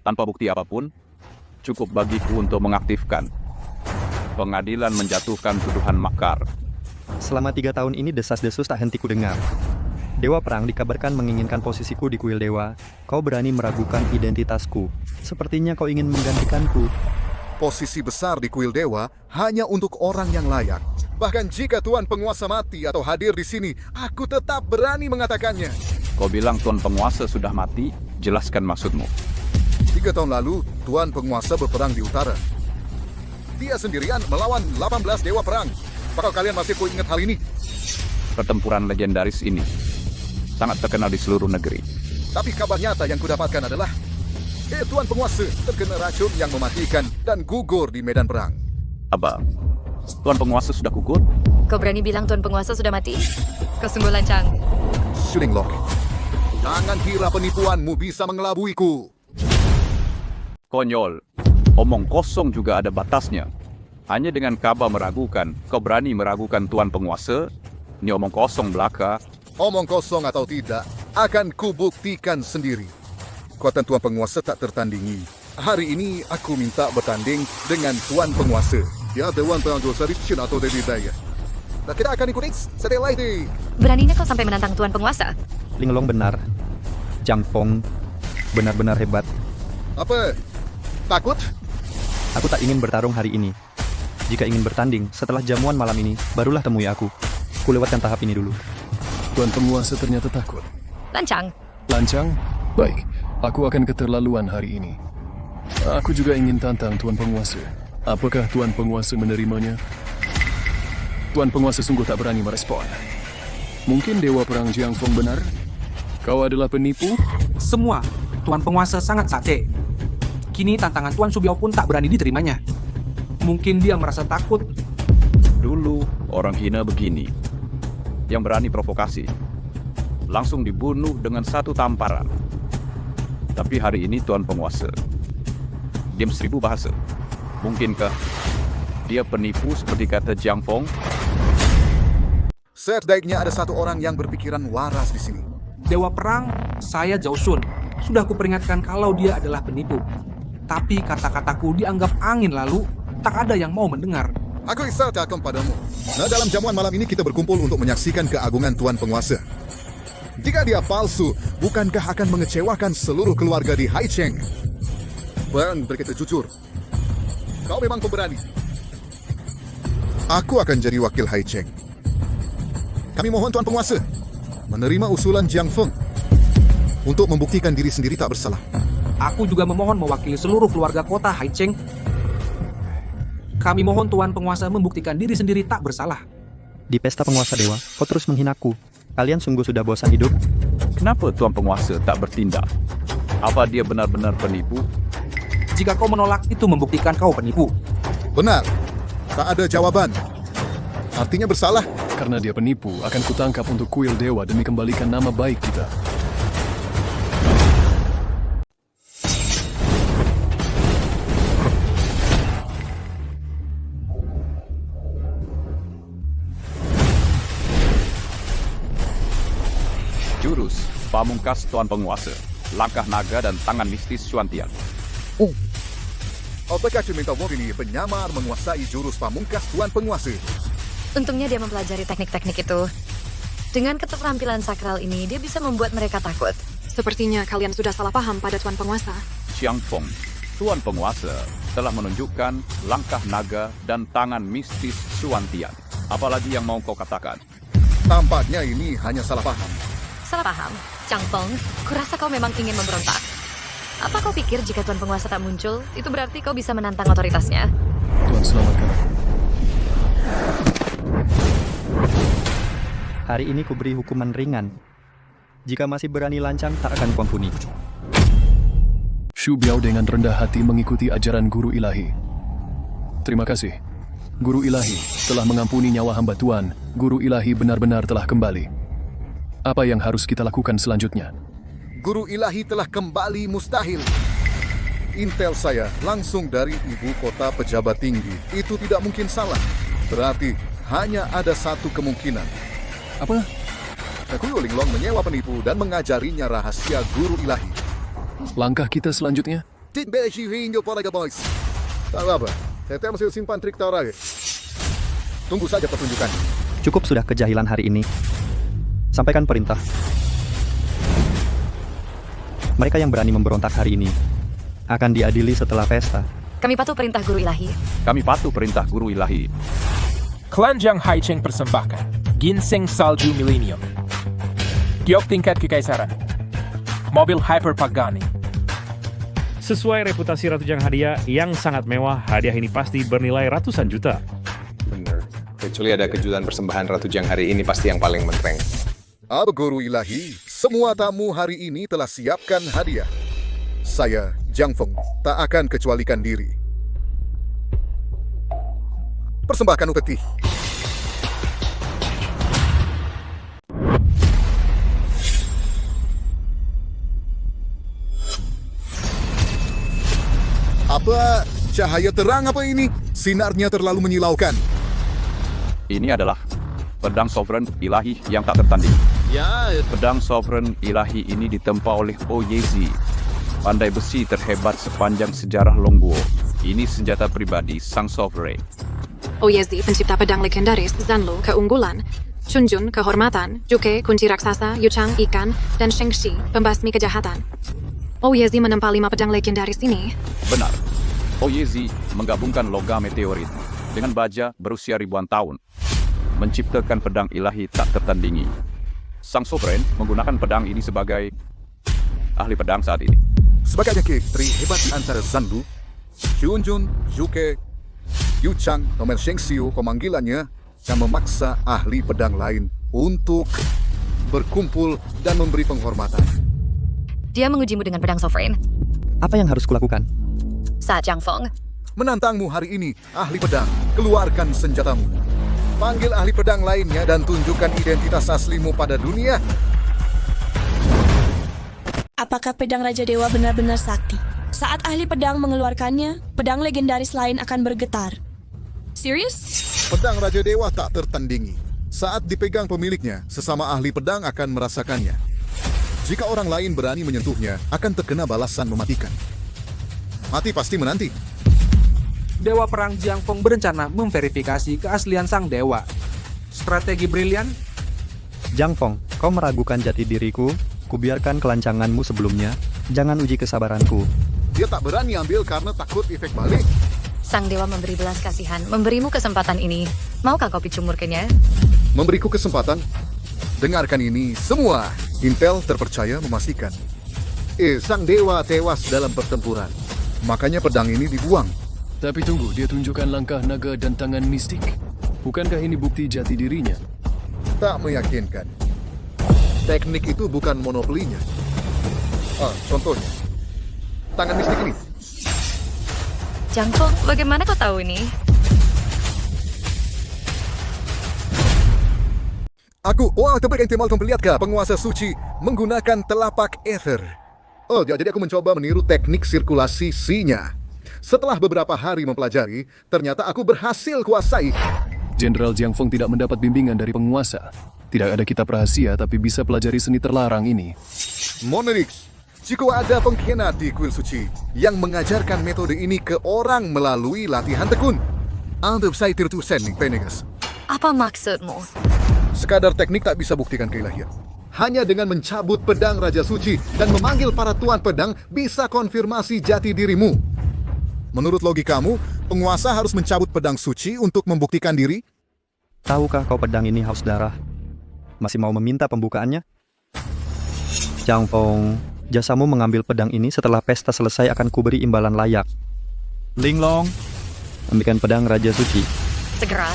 Tanpa bukti apapun, cukup bagiku untuk mengaktifkan. Pengadilan menjatuhkan tuduhan makar.
Selama 3 tahun ini desas-desus tak henti ku dengar. Dewa perang dikabarkan menginginkan posisiku di kuil dewa. Kau berani meragukan identitasku. Sepertinya kau ingin menggantikanku.
Posisi besar di kuil dewa hanya untuk orang yang layak. Bahkan jika tuan penguasa mati atau hadir di sini, aku tetap berani mengatakannya.
Kau bilang tuan penguasa sudah mati, jelaskan maksudmu.
3 tahun lalu, tuan penguasa berperang di utara. Dia sendirian melawan 18 dewa perang. Apakah kalian masih ingat hal ini?
Pertempuran legendaris ini sangat terkenal di seluruh negeri.
Tapi kabar nyata yang kudapatkan adalah tuan penguasa terkena racun yang mematikan dan gugur di medan perang.
Apa? Tuan penguasa sudah gugur?
Kau berani bilang tuan penguasa sudah mati? Kau sungguh lancang.
Shooting Lock, jangan kira penipuanmu bisa mengelabuiku.
Konyol, omong kosong juga ada batasnya. Hanya dengan kabar meragukan, kau berani meragukan tuan penguasa? Ini omong kosong belaka.
Omong kosong atau tidak, akan kubuktikan sendiri. Kekuatan tuan penguasa tak tertandingi. Hari ini aku minta bertanding dengan tuan penguasa. Dia dewan penangguh Saricin atau Dewi Daya. Dan kita akan ikuti setelah itu.
Beraninya kau sampai menantang tuan penguasa?
Linglong benar. Jiang Feng benar-benar hebat.
Apa? Takut?
Aku tak ingin bertarung hari ini. Jika ingin bertanding, setelah jamuan malam ini, barulah temui aku. Ku lewatkan tahap ini dulu.
Tuan penguasa ternyata takut.
Lancang.
Lancang? Baik, aku akan keterlaluan hari ini. Aku juga ingin tantang Tuan Penguasa. Apakah Tuan Penguasa menerimanya? Tuan Penguasa sungguh tak berani merespon. Mungkin Dewa Perang Jiang Feng benar? Kau adalah penipu?
Semua, Tuan Penguasa sangat sate. Kini tantangan Tuan Subiao pun tak berani diterimanya. Mungkin dia merasa takut.
Dulu orang hina begini, yang berani provokasi, langsung dibunuh dengan satu tamparan. Tapi hari ini Tuan Penguasa, diam 1000 bahasa. Mungkinkah dia penipu seperti kata Jiang Feng?
Sebaiknya ada satu orang yang berpikiran waras di sini.
Dewa Perang, saya Zhao Shun. Sudah kuperingatkan kalau dia adalah penipu. Tapi kata-kataku dianggap angin lalu, tak ada yang mau mendengar.
Aku isyaratkan padamu. Nah, dalam jamuan malam ini kita berkumpul untuk menyaksikan keagungan Tuan Penguasa. Jika dia palsu, bukankah akan mengecewakan seluruh keluarga di Haicheng? Bang, berkata jujur, kau memang pemberani. Aku akan jadi wakil Haicheng. Kami mohon Tuan Penguasa menerima usulan Jiang Feng untuk membuktikan diri sendiri tak bersalah.
Aku juga memohon mewakili seluruh keluarga kota Haicheng. Kami mohon Tuan Penguasa membuktikan diri sendiri tak bersalah.
Di pesta penguasa dewa, kau terus menghinaku. Kalian sungguh sudah bosan hidup?
Kenapa Tuan Penguasa tak bertindak? Apa dia benar-benar penipu?
Jika kau menolak, itu membuktikan kau penipu.
Benar, tak ada jawaban. Artinya bersalah.
Karena dia penipu, akan kutangkap untuk kuil dewa demi kembalikan nama baik kita.
Jurus Pamungkas Tuan Penguasa, Langkah Naga dan Tangan Mistis Xuantian.
Apakah Minta ini penyamar menguasai jurus pamungkas Tuan Penguasa?
Untungnya dia mempelajari teknik-teknik itu. Dengan keterampilan sakral ini, dia bisa membuat mereka takut.
Sepertinya kalian sudah salah paham pada Tuan Penguasa.
Jiang Feng, Tuan Penguasa telah menunjukkan langkah naga dan tangan mistis Xuantian. Apalagi yang mau kau katakan?
Tampaknya ini hanya salah paham.
Salah paham. Jiang Feng, kurasa kau memang ingin memberontak. Apa kau pikir jika Tuan Penguasa tak muncul, itu berarti kau bisa menantang otoritasnya?
Tuan selamatkan aku.
Hari ini kuberi hukuman ringan. Jika masih berani lancang, tak akan kuampuni.
Shu Biao dengan rendah hati mengikuti ajaran Guru Ilahi. Terima kasih. Guru Ilahi telah mengampuni nyawa hamba Tuan. Guru Ilahi benar-benar telah kembali. Apa yang harus kita lakukan selanjutnya?
Guru Ilahi telah kembali mustahil. Intel saya langsung dari ibu kota pejabat tinggi. Itu tidak mungkin salah. Berarti hanya ada satu kemungkinan.
Apa?
Kuil Linglong menyewa penipu dan mengajarinya rahasia Guru Ilahi.
Langkah kita selanjutnya?
Tak apa, saya masih simpan trik taurage. Tunggu saja pertunjukan.
Cukup sudah kejahilan hari ini. Sampaikan perintah. Mereka yang berani memberontak hari ini akan diadili setelah pesta.
Kami patuh perintah Guru Ilahi.
Kami patuh perintah Guru Ilahi.
Klan Jiang Haicheng persembahkan Ginseng Salju Millennium, Giok Tingkat Kekaisaran, Mobil Hyper Pagani.
Sesuai reputasi Ratu Jiang Hadiah yang sangat mewah, hadiah ini pasti bernilai ratusan juta.
Bener, kecuali ada kejutan persembahan Ratu Jiang hari ini pasti yang paling mentereng.
Abu Guru Ilahi, semua tamu hari ini telah siapkan hadiah. Saya, Jiang Feng, tak akan kecualikan diri. Persembahkan upeti. Apa cahaya terang apa ini? Sinarnya terlalu menyilaukan.
Ini adalah pedang sovereign ilahi yang tak tertanding.
Ya,
pedang sovereign ilahi ini ditempa oleh Oyezi, pandai besi terhebat sepanjang sejarah Longguo. Ini senjata pribadi sang sovereign.
Oyezi, pencipta pedang legendaris Zanlu, keunggulan. Chunjun, kehormatan, Juke, kunci raksasa, Yuchang, ikan, dan Shengshi, pembasmi kejahatan. Ouyezi menempa 5 pedang legendaris ini.
Benar. Ouyezi menggabungkan logam meteorit dengan baja berusia ribuan tahun, menciptakan pedang ilahi tak tertandingi. Sang Sovereign menggunakan pedang ini sebagai ahli pedang saat ini.
Sebagai tri hebat di antara Zandu, Chunjun, Juke, Yuchang, Nomen Shengxiu, pemanggilannya, yang memaksa ahli pedang lain untuk berkumpul dan memberi penghormatan.
Dia mengujimu dengan pedang Sovereign.
Apa yang harus kulakukan?
Saat Jiang Feng.
Menantangmu hari ini, ahli pedang, keluarkan senjatamu. Panggil ahli pedang lainnya dan tunjukkan identitas aslimu pada dunia.
Apakah pedang Raja Dewa benar-benar sakti? Saat ahli pedang mengeluarkannya, pedang legendaris lain akan bergetar. Serius?
Pedang Raja Dewa tak tertandingi. Saat dipegang pemiliknya, sesama ahli pedang akan merasakannya. Jika orang lain berani menyentuhnya, akan terkena balasan mematikan. Mati pasti menanti.
Dewa Perang Jiang Feng berencana memverifikasi keaslian sang dewa. Strategi brilian?
Jiang Feng, kau meragukan jati diriku? Kubiarkan kelancanganmu sebelumnya. Jangan uji kesabaranku.
Dia tak berani ambil karena takut efek balik.
Sang dewa memberi belas kasihan, memberimu kesempatan ini. Maukah kau picumurkannya?
Memberiku kesempatan? Dengarkan ini semua. Intel terpercaya memastikan. Sang dewa tewas dalam pertempuran. Makanya pedang ini dibuang.
Tapi tunggu, dia tunjukkan langkah naga dan tangan mistik. Bukankah ini bukti jati dirinya?
Tak meyakinkan. Teknik itu bukan monopolinya. Contohnya. Tangan mistik ini.
Jiang Feng, bagaimana kau tahu ini?
Tempat yang memperlihatkan penguasa suci menggunakan telapak ether. Jadi aku mencoba meniru teknik sirkulasi Si-nya. Setelah beberapa hari mempelajari, ternyata aku berhasil kuasai.
Jenderal Jiang Feng tidak mendapat bimbingan dari penguasa. Tidak ada kitab rahasia, tapi bisa pelajari seni terlarang ini.
Monarix, jika ada pengkhianat di kuil suci yang mengajarkan metode ini ke orang melalui latihan tekun, anggap saya tertusen nih, Penegas.
Apa maksudmu?
Sekadar teknik tak bisa buktikan keilahian. Hanya dengan mencabut pedang Raja Suci dan memanggil para tuan pedang bisa konfirmasi jati dirimu. Menurut logikamu, penguasa harus mencabut pedang suci untuk membuktikan diri?
Tahukah kau pedang ini haus darah? Masih mau meminta pembukaannya? Jiang Feng, jasamu mengambil pedang ini setelah pesta selesai akan kuberi imbalan layak. Linglong, ambilkan pedang Raja Suci.
Segera.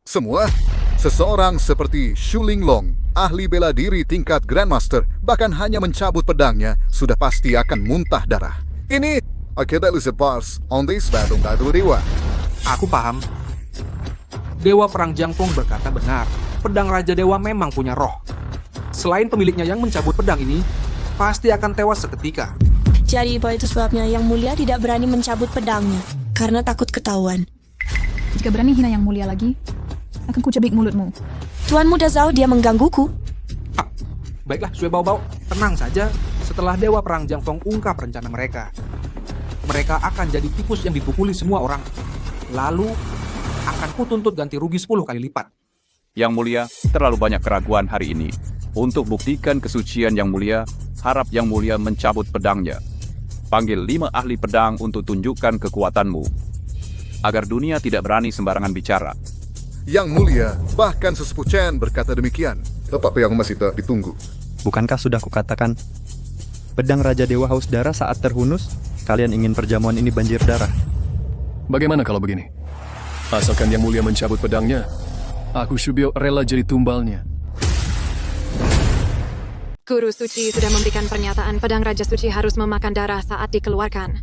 Semua, seseorang seperti Shu Linglong, ahli bela diri tingkat Grandmaster, bahkan hanya mencabut pedangnya, sudah pasti akan muntah darah. Ini akibat Lucifers on this battle dewa.
Aku paham. Dewa Perang Jiang Feng berkata benar. Pedang Raja Dewa memang punya roh. Selain pemiliknya yang mencabut pedang ini, pasti akan tewas seketika.
Jadi itu sebabnya Yang Mulia tidak berani mencabut pedangnya, karena takut ketahuan.
Jika berani hina Yang Mulia lagi, akan kucabik mulutmu.
Tuan Muda Zhao, dia menggangguku.
Baiklah, Sui Bao-Bao, tenang saja. Setelah Dewa Perang Jiang Feng ungkap rencana mereka, mereka akan jadi tikus yang dipukuli semua orang. Lalu akan kutuntut ganti rugi 10 kali lipat.
Yang Mulia, terlalu banyak keraguan hari ini. Untuk buktikan kesucian Yang Mulia, harap Yang Mulia mencabut pedangnya. Panggil 5 ahli pedang untuk tunjukkan kekuatanmu, agar dunia tidak berani sembarangan bicara.
Yang Mulia, bahkan sesepuh Chen berkata demikian. Tetapi yang masih tak ditunggu.
Bukankah sudah kukatakan, pedang Raja Dewa haus darah saat terhunus? Kalian ingin perjamuan ini banjir darah.
Bagaimana kalau begini? Asalkan Yang Mulia mencabut pedangnya, aku Shubio rela jadi tumbalnya.
Guru Suci sudah memberikan pernyataan pedang Raja Suci harus memakan darah saat dikeluarkan.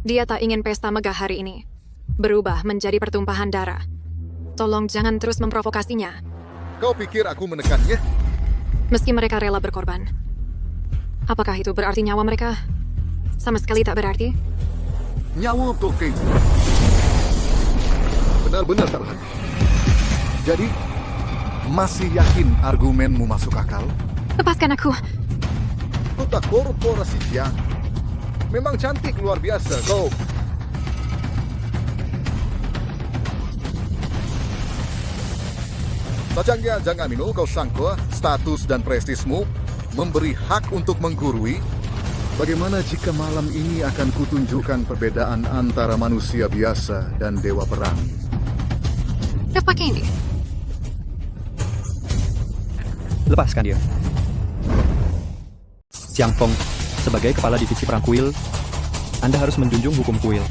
Dia tak ingin pesta megah hari ini berubah menjadi pertumpahan darah. Tolong jangan terus memprovokasinya.
Kau pikir aku menekannya?
Meski mereka rela berkorban. Apakah itu berarti nyawa mereka sama sekali tak berarti?
Nyawa Tokei benar-benar tak berarti. Jadi, masih yakin argumenmu masuk akal?
Lepaskan aku.
Kota korporasi Jiang. Memang cantik luar biasa kau. Sajangnya jangan minu kau sangka status dan prestismu memberi hak untuk menggurui. Bagaimana jika malam ini akan kutunjukkan perbedaan antara manusia biasa dan dewa perang?
Dia pakai ini.
Lepaskan dia. Xiang Feng, sebagai kepala divisi perang kuil, Anda harus menjunjung hukum kuil.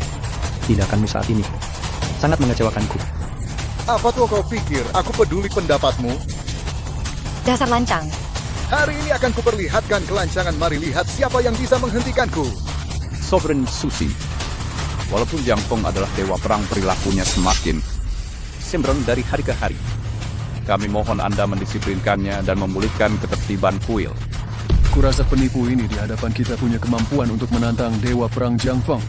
Tindakanmu saat ini sangat mengecewakanku.
Apa tuh kau pikir aku peduli pendapatmu?
Dasar lancang.
Hari ini akan kuperlihatkan kelancangan. Mari lihat siapa yang bisa menghentikanku.
Sovereign Suci. Walaupun Jiang Feng adalah dewa perang, perilakunya semakin sembrono dari hari ke hari. Kami mohon Anda mendisiplinkannya dan memulihkan ketertiban kuil.
Kurasa penipu ini di hadapan kita punya kemampuan untuk menantang dewa perang Jiang Feng.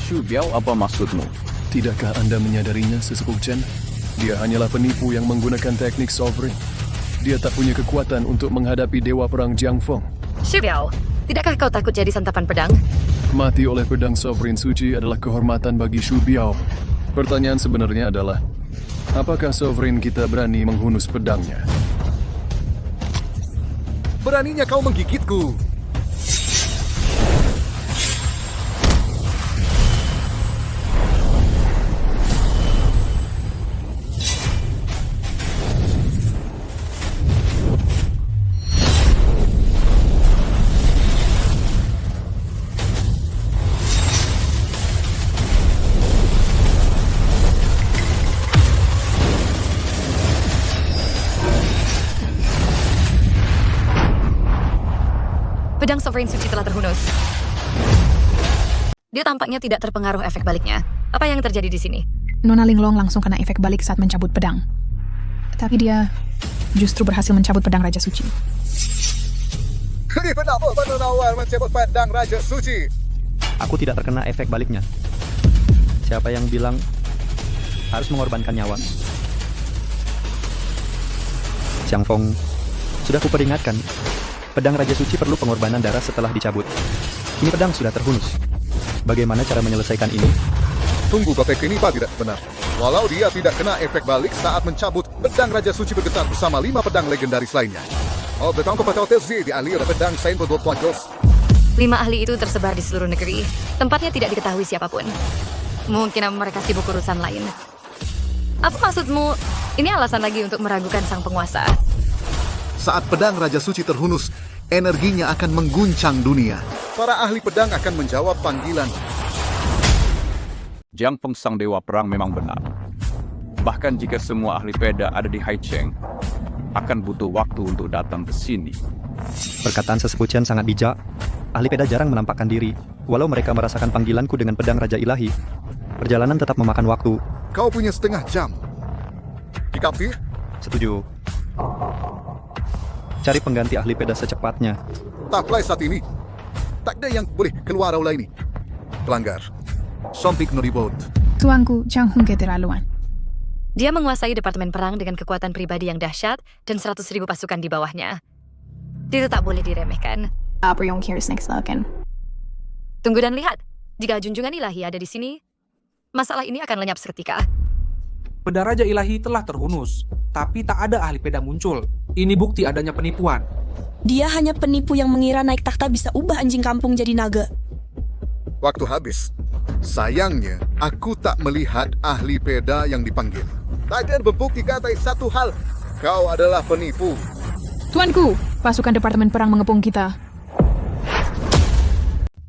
Xu Biao, apa maksudmu?
Tidakkah Anda menyadarinya, Sesepuh Chen? Dia hanyalah penipu yang menggunakan teknik Sovereign. Dia tak punya kekuatan untuk menghadapi dewa perang Jiang Feng.
Xu Biao, tidakkah kau takut jadi santapan pedang?
Mati oleh pedang Sovereign Suci adalah kehormatan bagi Xu Biao. Pertanyaan sebenarnya adalah, apakah Sovereign kita berani menghunus pedangnya?
Beraninya kau menggigitku.
Pedang Sovereign Suci telah terhunus. Dia tampaknya tidak terpengaruh efek baliknya. Apa yang terjadi di sini?
Nona Linglong langsung kena efek balik saat mencabut pedang. Tapi dia justru berhasil mencabut pedang Raja Suci.
Kenapa penawar mencabut pedang Raja Suci?
Aku tidak terkena efek baliknya. Siapa yang bilang harus mengorbankan nyawa? Xiang Feng, sudah kuperingatkan. Pedang Raja Suci perlu pengorbanan darah setelah dicabut. Ini pedang sudah terhunus. Bagaimana cara menyelesaikan ini?
Tunggu, Bapak, ini Pak tidak benar. Walau dia tidak kena efek balik saat mencabut, pedang Raja Suci bergetar bersama 5 pedang legendaris lainnya. Oh, betul kepada OTZ dialih oleh pedang Saint Berdot Pointos.
5 ahli itu tersebar di seluruh negeri. Tempatnya tidak diketahui siapapun. Mungkin mereka sibuk urusan lain. Apa maksudmu? Ini alasan lagi untuk meragukan sang penguasa.
Saat pedang Raja Suci terhunus, energinya akan mengguncang dunia. Para ahli pedang akan menjawab panggilan.
Jiang Feng sang dewa perang memang benar. Bahkan jika semua ahli peda ada di Haicheng, akan butuh waktu untuk datang ke sini.
Perkataan Sesepuh Chen sangat bijak. Ahli peda jarang menampakkan diri. Walau mereka merasakan panggilanku dengan pedang Raja Ilahi, perjalanan tetap memakan waktu.
Kau punya setengah jam. Dikapir?
Setuju. Cari pengganti ahli peda secepatnya.
Taklai saat ini. Tak ada yang boleh keluar aula ini. Pelanggar. Sompik no ribut.
Tuanku, Chang Hung keterlaluan.
Dia menguasai departemen perang dengan kekuatan pribadi yang dahsyat dan 100.000 pasukan di bawahnya. Dia tak boleh diremehkan. Tunggu dan lihat. Jika junjungan ilahi ada di sini, masalah ini akan lenyap seketika.
Pedang Raja Ilahi telah terhunus, tapi tak ada ahli peda muncul. Ini bukti adanya penipuan.
Dia hanya penipu yang mengira naik takhta bisa ubah anjing kampung jadi naga.
Waktu habis. Sayangnya, aku tak melihat ahli peda yang dipanggil. Tak ada berbukti katai satu hal. Kau adalah penipu.
Tuanku, pasukan departemen perang mengepung kita.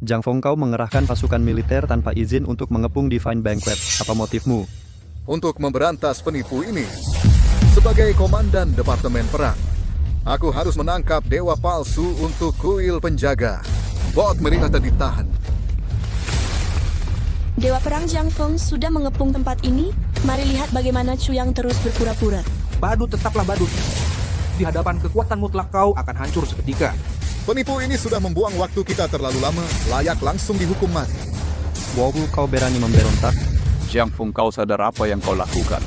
Jiang Feng, kau mengerahkan pasukan militer tanpa izin untuk mengepung Divine Banquet. Apa motifmu?
Untuk memberantas penipu ini, sebagai komandan departemen perang, aku harus menangkap dewa palsu untuk kuil penjaga. Bot mereka ditahan.
Dewa perang Jiang Feng sudah mengepung tempat ini. Mari lihat bagaimana Chu yang terus berpura-pura.
Badut tetaplah badut. Di hadapan kekuatan mutlak kau akan hancur seketika.
Penipu ini sudah membuang waktu kita terlalu lama, layak langsung dihukum mati.
Wawu, kau berani memberontak?
Jiang Feng, kau sadar apa yang kau lakukan?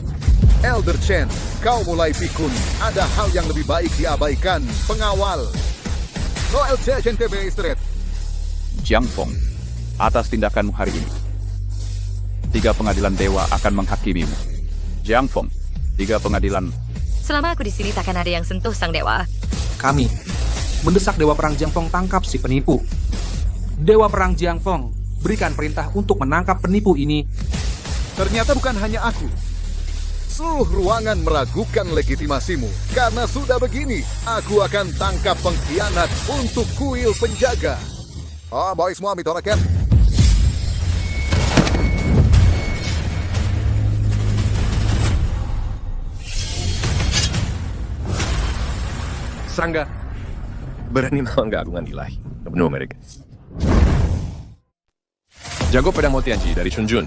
Elder Chen, kau mulai pikun. Ada hal yang lebih baik diabaikan. Pengawal. Noel Chen TB Street.
Jiang Feng, atas tindakanmu hari ini, 3 pengadilan dewa akan menghakimimu. Jiang Feng, 3 pengadilan
Selama aku di sini takkan ada yang sentuh sang dewa.
Kami mendesak Dewa Perang Jiangfeng tangkap si penipu. Dewa Perang Jiangfeng berikan perintah untuk menangkap penipu ini.
Ternyata bukan hanya aku. Seluruh ruangan meragukan legitimasimu. Karena sudah begini, aku akan tangkap pengkhianat untuk kuil penjaga. Baik semua mitorakan.
Serangga berani melawan keagungan ilahi. Penuh mereka. Jago pedang Mo Tianji dari Chun Jun.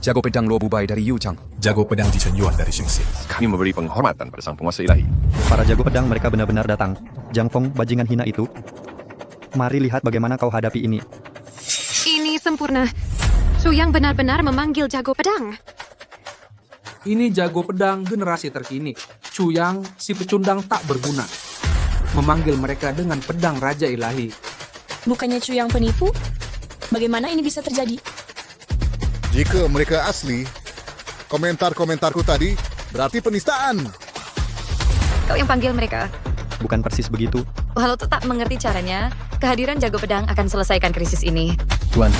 Jago pedang Luo Bubai dari Yu Chang.
Jago pedang Ji Chen Yuan dari Xing Xing.
Kami memberi penghormatan pada sang penguasa ilahi.
Para jago pedang mereka benar-benar datang. Jiang Feng, bajingan hina itu. Mari lihat bagaimana kau hadapi ini.
Ini sempurna. Yang benar-benar memanggil jago pedang.
Ini jago pedang generasi terkini. Yang si pecundang tak berguna. Memanggil mereka dengan pedang Raja Ilahi.
Bukannya Yang penipu? Bagaimana ini bisa terjadi?
Jika mereka asli, komentar-komentarku tadi berarti penistaan.
Kau yang panggil mereka.
Bukan persis begitu.
Walau tetap mengerti caranya, kehadiran jago pedang akan selesaikan krisis ini.
Tuan,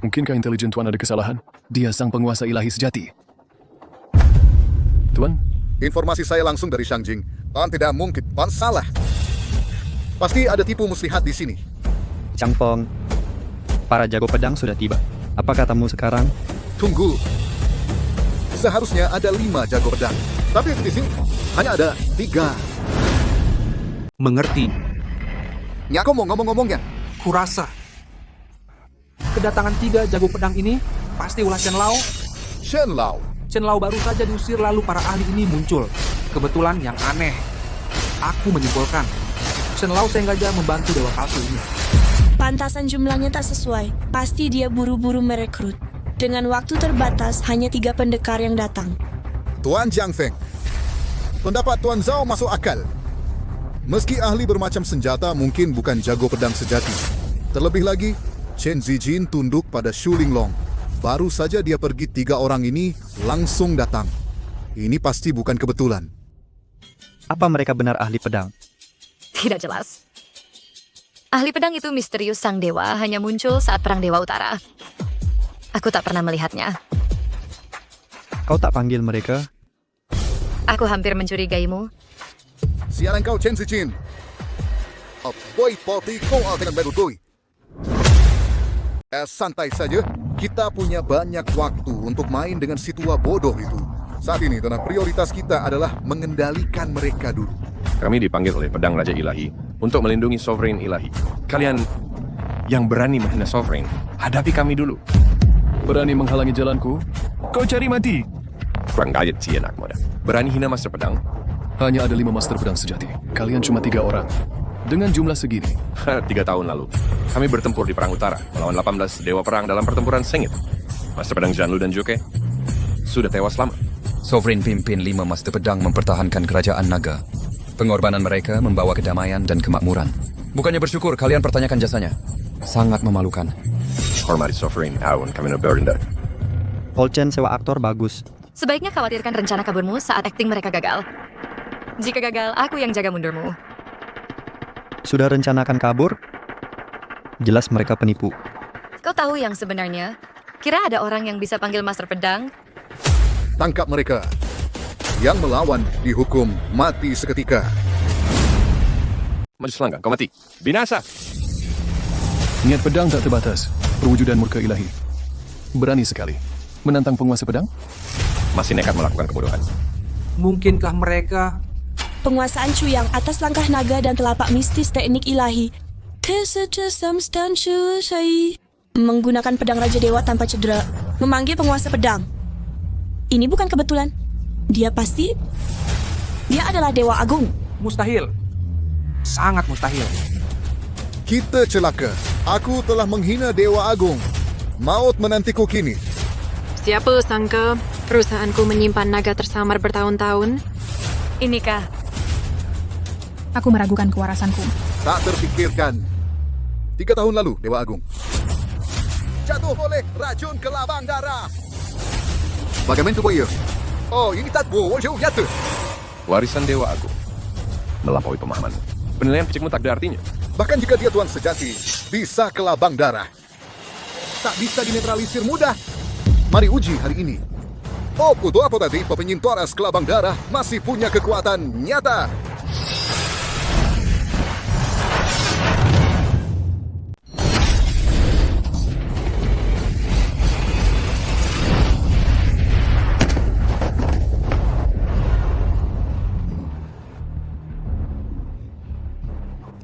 mungkinkah intelijen Tuan ada kesalahan? Dia sang penguasa ilahi sejati. Tuan?
Informasi saya langsung dari Shangjing. Tuan tidak mungkin, Tuan salah. Pasti ada tipu muslihat di sini.
Jiang Feng, para jago pedang sudah tiba. Apa katamu sekarang?
Tunggu. Seharusnya ada 5 jago pedang. Tapi di sini hanya ada 3.
Mengerti.
Nyako mau ngomong-ngomongnya.
Kurasa kedatangan 3 jago pedang ini pasti ulah Chen Lao.
Chen Lao?
Chen Lao baru saja diusir lalu para ahli ini muncul. Kebetulan yang aneh. Aku menyimpulkan Chen Lao sengaja membantu dewa palsu ini.
Pantasan jumlahnya tak sesuai. Pasti dia buru-buru merekrut. Dengan waktu terbatas, hanya 3 pendekar yang datang.
Tuan Jiang Feng, pendapat Tuan Zhao masuk akal. Meski ahli bermacam senjata mungkin bukan jago pedang sejati. Terlebih lagi, Chen Zijin tunduk pada Shu Linglong. Baru saja dia pergi 3 orang ini langsung datang. Ini pasti bukan kebetulan.
Apa mereka benar ahli pedang?
Tidak jelas. Ahli pedang itu misterius sang dewa hanya muncul saat Perang Dewa Utara. Aku tak pernah melihatnya.
Kau tak panggil mereka?
Aku hampir mencurigaimu.
Sialan kau Chen Zijin. Boy poti kau dengan baru doi. Santai saja. Kita punya banyak waktu untuk main dengan si tua bodoh itu. Saat ini karena prioritas kita adalah mengendalikan mereka dulu.
Kami dipanggil oleh pedang Raja Ilahi untuk melindungi Sovereign Ilahi. Kalian yang berani menghina Sovereign, hadapi kami dulu.
Berani menghalangi jalanku? Kau cari mati.
Kurang gayet sih anak muda. Berani hina Master Pedang?
Hanya ada 5 Master Pedang sejati. Kalian cuma 3 orang. Dengan jumlah segini.
3 tahun lalu, kami bertempur di Perang Utara melawan 18 Dewa Perang dalam pertempuran sengit. Master Pedang Janlu dan Juke sudah tewas lama.
Sovereign pimpin 5 Master Pedang mempertahankan kerajaan naga. Pengorbanan mereka membawa kedamaian dan kemakmuran. Bukannya bersyukur, kalian pertanyakan jasanya. Sangat memalukan.
Hormati Sovereign, awan kami berendah.
Paul Chen sewa aktor bagus.
Sebaiknya khawatirkan rencana kaburmu saat akting mereka gagal. Jika gagal, aku yang jaga mundurmu.
Sudah rencanakan kabur? Jelas mereka penipu.
Kau tahu yang sebenarnya? Kira ada orang yang bisa panggil Master Pedang?
Tangkap mereka. Yang melawan dihukum mati seketika.
Maju selangkah, kau mati. Binasa!
Niat pedang tak terbatas. Perwujudan murka ilahi. Berani sekali. Menantang penguasa pedang?
Masih nekat melakukan kebodohan.
Mungkinkah mereka
penguasaan Yang atas langkah naga dan telapak mistis teknik ilahi? Menggunakan pedang Raja Dewa tanpa cedera. Memanggil penguasa pedang. Ini bukan kebetulan. Dia adalah Dewa Agung.
Mustahil. Sangat mustahil.
Kita celaka. Aku telah menghina Dewa Agung. Maut menantiku kini.
Siapa sangka perusahaanku menyimpan naga tersamar bertahun-tahun?
Inikah?
Aku meragukan kewarasanku.
Tak terfikirkan. 3 tahun lalu, Dewa Agung jatuh oleh racun kelabang darah. Bagaimana tu boya? Oh, ini tak boleh jatuh.
warisan Dewa Agung. Melampaui pemahaman. Penilaian picikmu tak ada artinya.
Bahkan jika dia tuan sejati, bisa kelabang darah. Tak bisa dinetralisir mudah. Mari uji hari ini. Oh, kudu apa tadi? Penyintoras kelabang darah masih punya kekuatan nyata.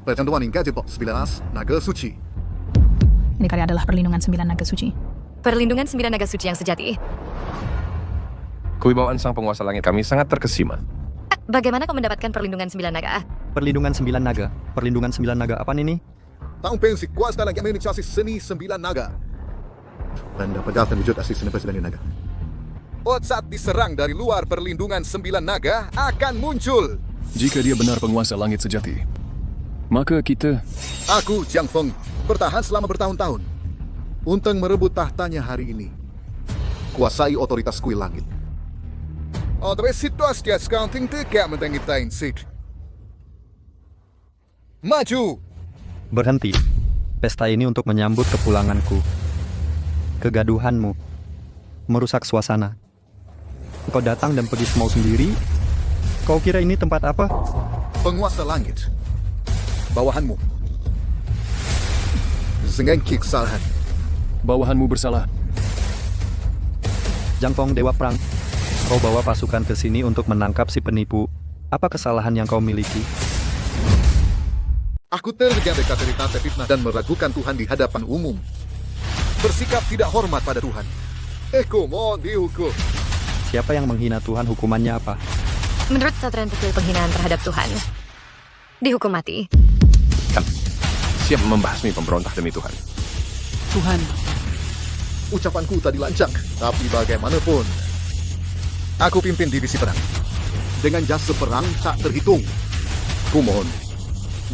Pertentuan Ingat 19 Naga Suci.
Ini kali adalah perlindungan 9 naga suci.
Perlindungan 9 naga suci yang sejati.
Kewibawaan sang penguasa langit kami sangat terkesima.
Bagaimana kau mendapatkan perlindungan 9 naga?
Perlindungan 9 naga. Perlindungan 9 naga apa ini?
Tahun pensi kuasa lagi menginisiasi seni 9 naga. Dan dapat wujud asli seni presiden naga. Saat diserang dari luar, perlindungan 9 naga akan muncul.
Jika dia benar penguasa langit sejati, maka kita...
Aku, Jiang Feng, bertahan selama bertahun-tahun untuk merebut tahtanya hari ini. Kuasai otoritas kuil langit. Tapi situasi sekarang tidak mentengitain Sid. Maju!
Berhenti. Pesta ini untuk menyambut kepulanganku. Kegaduhanmu merusak suasana. Kau datang dan pergi semau sendiri. Kau kira ini tempat apa?
Penguasa langit. Bawahanmu. Zengengki kesalahan.
Bawahanmu bersalah.
Jiang Feng, Dewa Perang. Kau bawa pasukan ke sini untuk menangkap si penipu. Apa kesalahan yang kau miliki? Aku terjadi cerita fitnah dan meragukan Tuhan di hadapan umum. Bersikap tidak hormat pada Tuhan. Mohon dihukum. Siapa yang menghina Tuhan, hukumannya apa?
Menurut Satria Kecil, penghinaan terhadap Tuhan dihukum mati.
Kami siap membahasmi pemberontak demi Tuhan.
Tuhan. Ucapanku tadi lancang, tapi bagaimanapun, aku pimpin divisi perang. Dengan jasa perang tak terhitung. Kumohon,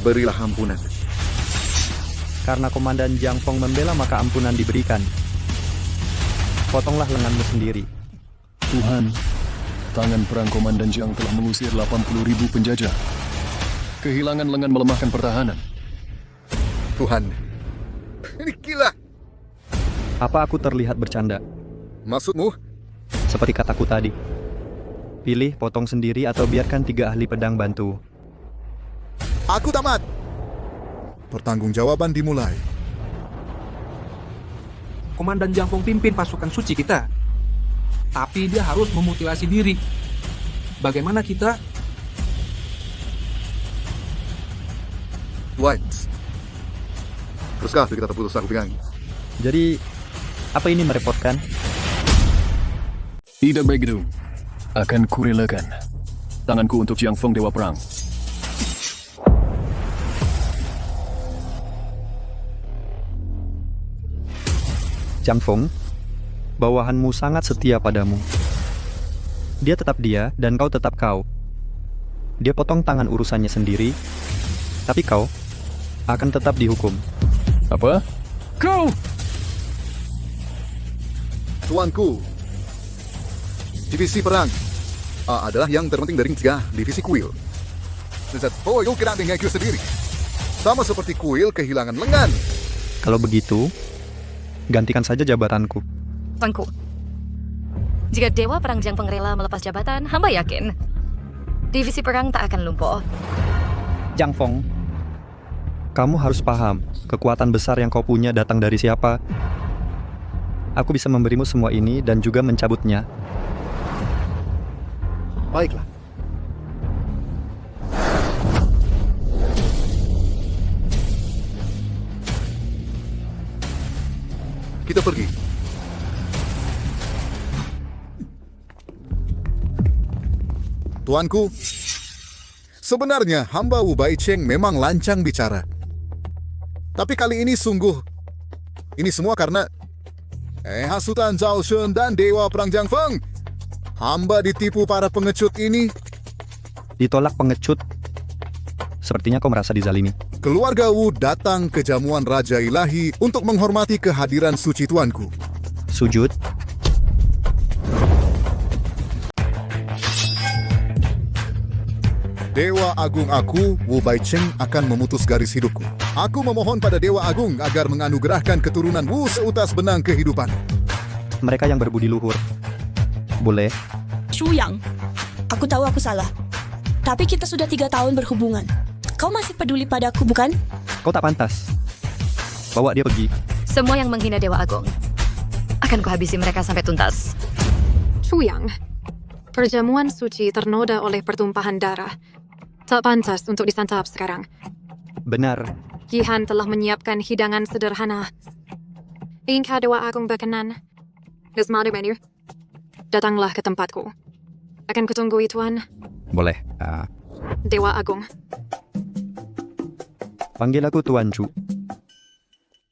berilah ampunan.
Karena Komandan Jiang Feng membela, maka ampunan diberikan. Potonglah lenganmu sendiri.
Tuhan, tangan perang Komandan Jiang telah mengusir 80.000 penjajah. Kehilangan lengan melemahkan pertahanan.
Tuhan, ini gila.
Apa aku terlihat bercanda?
Maksudmu?
Seperti kataku tadi. Pilih potong sendiri atau biarkan 3 ahli pedang bantu.
Aku tamat. Pertanggungjawaban dimulai.
Komandan Jiang Feng pimpin pasukan suci kita. Tapi dia harus memutilasi diri. Bagaimana kita?
White. Teruskah kita terputus aku pegang?
Jadi, apa ini merepotkan?
Tidak begitu. Akan kurelakan tanganku untuk Jiang Feng, Dewa Perang.
Jiang Feng, bawahanmu sangat setia padamu. Dia tetap dia dan kau tetap kau. Dia potong tangan urusannya sendiri, tapi kau akan tetap dihukum.
Apa? Kau!
Tuanku, divisi perang adalah yang terpenting dari 3 divisi kuil. Oh, you kena dengan sendiri. Sama seperti kuil kehilangan lengan.
Kalau begitu, gantikan saja jabatanku.
Tuanku, jika Dewa Perang Jiang Feng rela melepas jabatan, hamba yakin divisi perang tak akan lumpuh.
Jiang Feng, kamu harus paham, kekuatan besar yang kau punya datang dari siapa. Aku bisa memberimu semua ini dan juga mencabutnya.
Baiklah. Kita pergi. Tuanku, sebenarnya hamba Wu Baicheng memang lancang bicara. Tapi kali ini sungguh, ini semua karena hasutan Zhao Shun dan Dewa Perang Jiang Feng. Hamba ditipu para pengecut ini.
Ditolak pengecut? Sepertinya kau merasa dizalimi.
Keluarga Wu datang ke jamuan Raja Ilahi untuk menghormati kehadiran suci tuanku.
Sujud?
Dewa Agung aku, Wu Baicheng, akan memutus garis hidupku. Aku memohon pada Dewa Agung agar menganugerahkan keturunan Wu seutas benang kehidupan.
Mereka yang berbudi luhur. Boleh?
Shu Yang, aku tahu aku salah. Tapi kita sudah 3 tahun berhubungan. Kau masih peduli padaku, bukan?
Kau tak pantas. Bawa dia pergi.
Semua yang menghina Dewa Agung akan kuhabisi mereka sampai tuntas.
Chuyang, perjamuan suci ternoda oleh pertumpahan darah. Tak pantas untuk disantap sekarang.
Benar.
Jihan telah menyiapkan hidangan sederhana. Ingkah Dewa Agung berkenan. Desmada menu. Datanglah ke tempatku. Akan kutunggui, Tuan.
Boleh.
Dewa Agung.
Panggil aku Tuan Chu.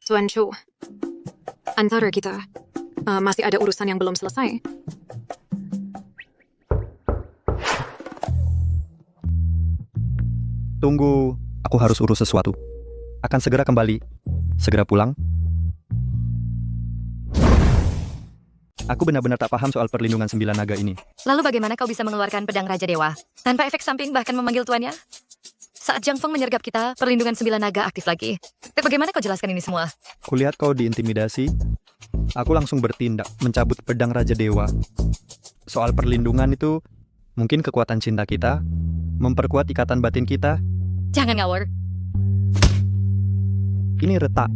Tuan Chu. Antara kita, masih ada urusan yang belum selesai.
Tunggu, aku harus urus sesuatu. Akan segera kembali. Segera pulang. Aku benar-benar tak paham soal perlindungan 9 naga ini.
Lalu bagaimana kau bisa mengeluarkan pedang Raja Dewa tanpa efek samping bahkan memanggil tuannya? Saat Jiang Feng menyergap kita, perlindungan 9 naga aktif lagi. Tapi bagaimana kau jelaskan ini semua?
Kulihat kau diintimidasi. Aku langsung bertindak, mencabut pedang Raja Dewa. Soal perlindungan itu, mungkin kekuatan cinta kita, memperkuat ikatan batin kita.
Jangan ngawur.
Ini retak,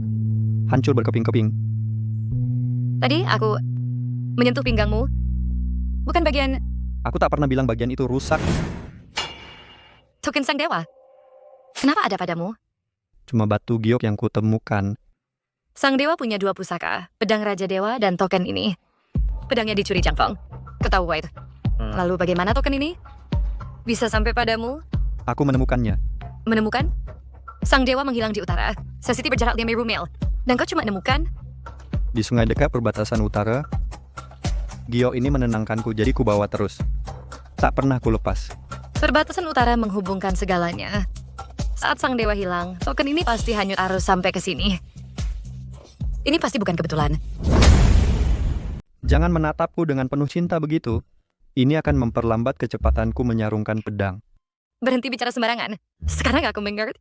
hancur berkeping-keping.
Tadi aku menyentuh pinggangmu. Bukan bagian...
Aku tak pernah bilang bagian itu rusak.
Token Sang Dewa. Kenapa ada padamu?
Cuma batu giok yang kutemukan.
Sang Dewa punya 2 pusaka, pedang Raja Dewa dan token ini. Pedangnya dicuri Jiang Feng. Ketahui White. Lalu bagaimana token ini? Bisa sampai padamu?
Aku menemukannya.
Menemukan? Sang Dewa menghilang di utara. Sesiti berjarak 5 mil. Dan kau cuma nemukan?
Di sungai dekat perbatasan utara, giok ini menenangkanku, jadi ku bawa terus. Tak pernah ku lepas.
Perbatasan utara menghubungkan segalanya. Saat Sang Dewa hilang, token ini pasti hanyut arus sampai ke sini. Ini pasti bukan kebetulan.
Jangan menatapku dengan penuh cinta begitu. Ini akan memperlambat kecepatanku menyarungkan pedang.
Berhenti bicara sembarangan. Sekarang aku mengerti.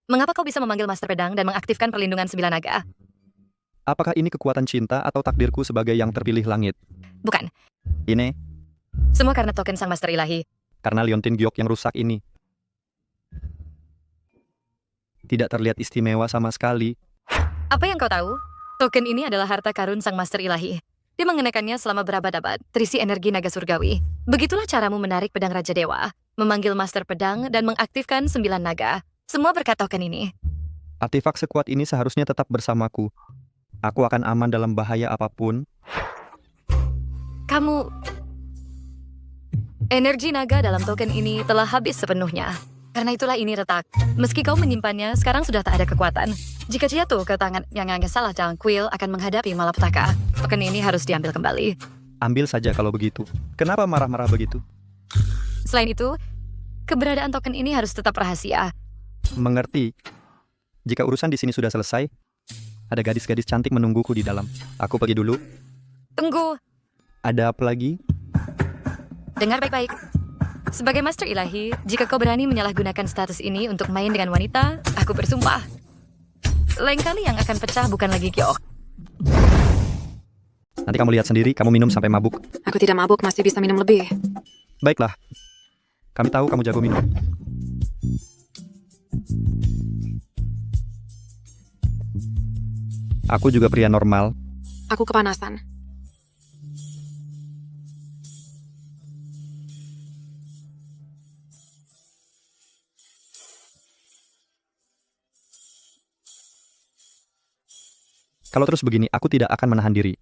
Mengapa kau bisa memanggil Master Pedang dan mengaktifkan perlindungan 9 naga?
Apakah ini kekuatan cinta atau takdirku sebagai yang terpilih langit?
Bukan.
Ini?
Semua karena token Sang Master Ilahi.
Karena liontin giok yang rusak ini. Tidak terlihat istimewa sama sekali.
Apa yang kau tahu? Token ini adalah harta karun Sang Master Ilahi. Dia mengenakannya selama berabad-abad, terisi energi naga surgawi. Begitulah caramu menarik pedang Raja Dewa, memanggil Master Pedang, dan mengaktifkan 9 naga. Semua berkat token ini.
Artefak sekuat ini seharusnya tetap bersamaku. Aku akan aman dalam bahaya apapun.
Kamu... Energi naga dalam token ini telah habis sepenuhnya. Karena itulah ini retak. Meski kau menyimpannya, sekarang sudah tak ada kekuatan. Jika jatuh ke tangan yang salah, Jiang Quill akan menghadapi malapetaka. Token ini harus diambil kembali.
Ambil saja kalau begitu. Kenapa marah-marah begitu?
Selain itu, keberadaan token ini harus tetap rahasia.
Mengerti. Jika urusan di sini sudah selesai, ada gadis-gadis cantik menungguku di dalam. Aku pergi dulu.
Tunggu.
Ada apa lagi?
Dengar baik-baik. Sebagai Master Ilahi, jika kau berani menyalahgunakan status ini untuk main dengan wanita, aku bersumpah. Lain kali yang akan pecah bukan lagi giok.
Nanti kamu lihat sendiri, kamu minum sampai mabuk.
Aku tidak mabuk, masih bisa minum lebih.
Baiklah. Kami tahu kamu jago minum. Aku juga pria normal.
Aku kepanasan.
Kalau terus begini, aku tidak akan menahan diri.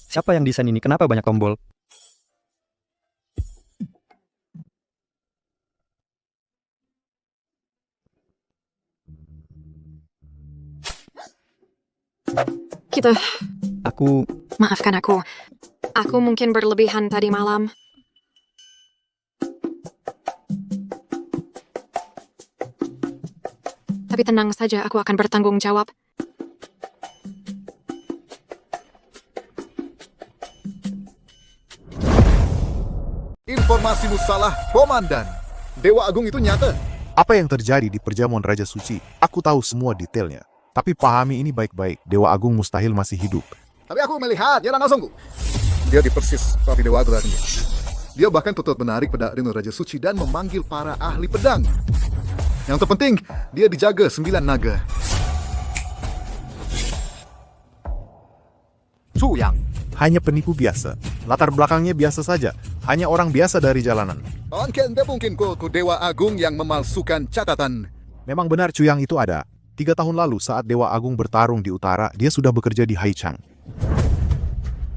Siapa yang desain ini? Kenapa banyak tombol?
Kita...
Aku...
Maafkan aku. Aku mungkin berlebihan tadi malam. Tapi tenang saja, aku akan bertanggung jawab.
Informasimu salah, Komandan. Dewa Agung itu nyata.
Apa yang terjadi di perjamuan Raja Suci? Aku tahu semua detailnya. Tapi pahami ini baik-baik. Dewa Agung mustahil masih hidup.
Tapi aku melihat, dia langsung. Dia di persis seperti Dewa Agung. Dia bahkan tutup menarik pedang Rino Raja Suci dan memanggil para ahli pedang. Yang terpenting, dia dijaga 9 naga.
Chu Yang hanya penipu biasa. Latar belakangnya biasa saja. Hanya orang biasa dari jalanan.
Mungkin ku Dewa Agung yang memalsukan catatan.
Memang benar Chu Yang itu ada. 3 tahun lalu saat Dewa Agung bertarung di utara, dia sudah bekerja di Haicheng.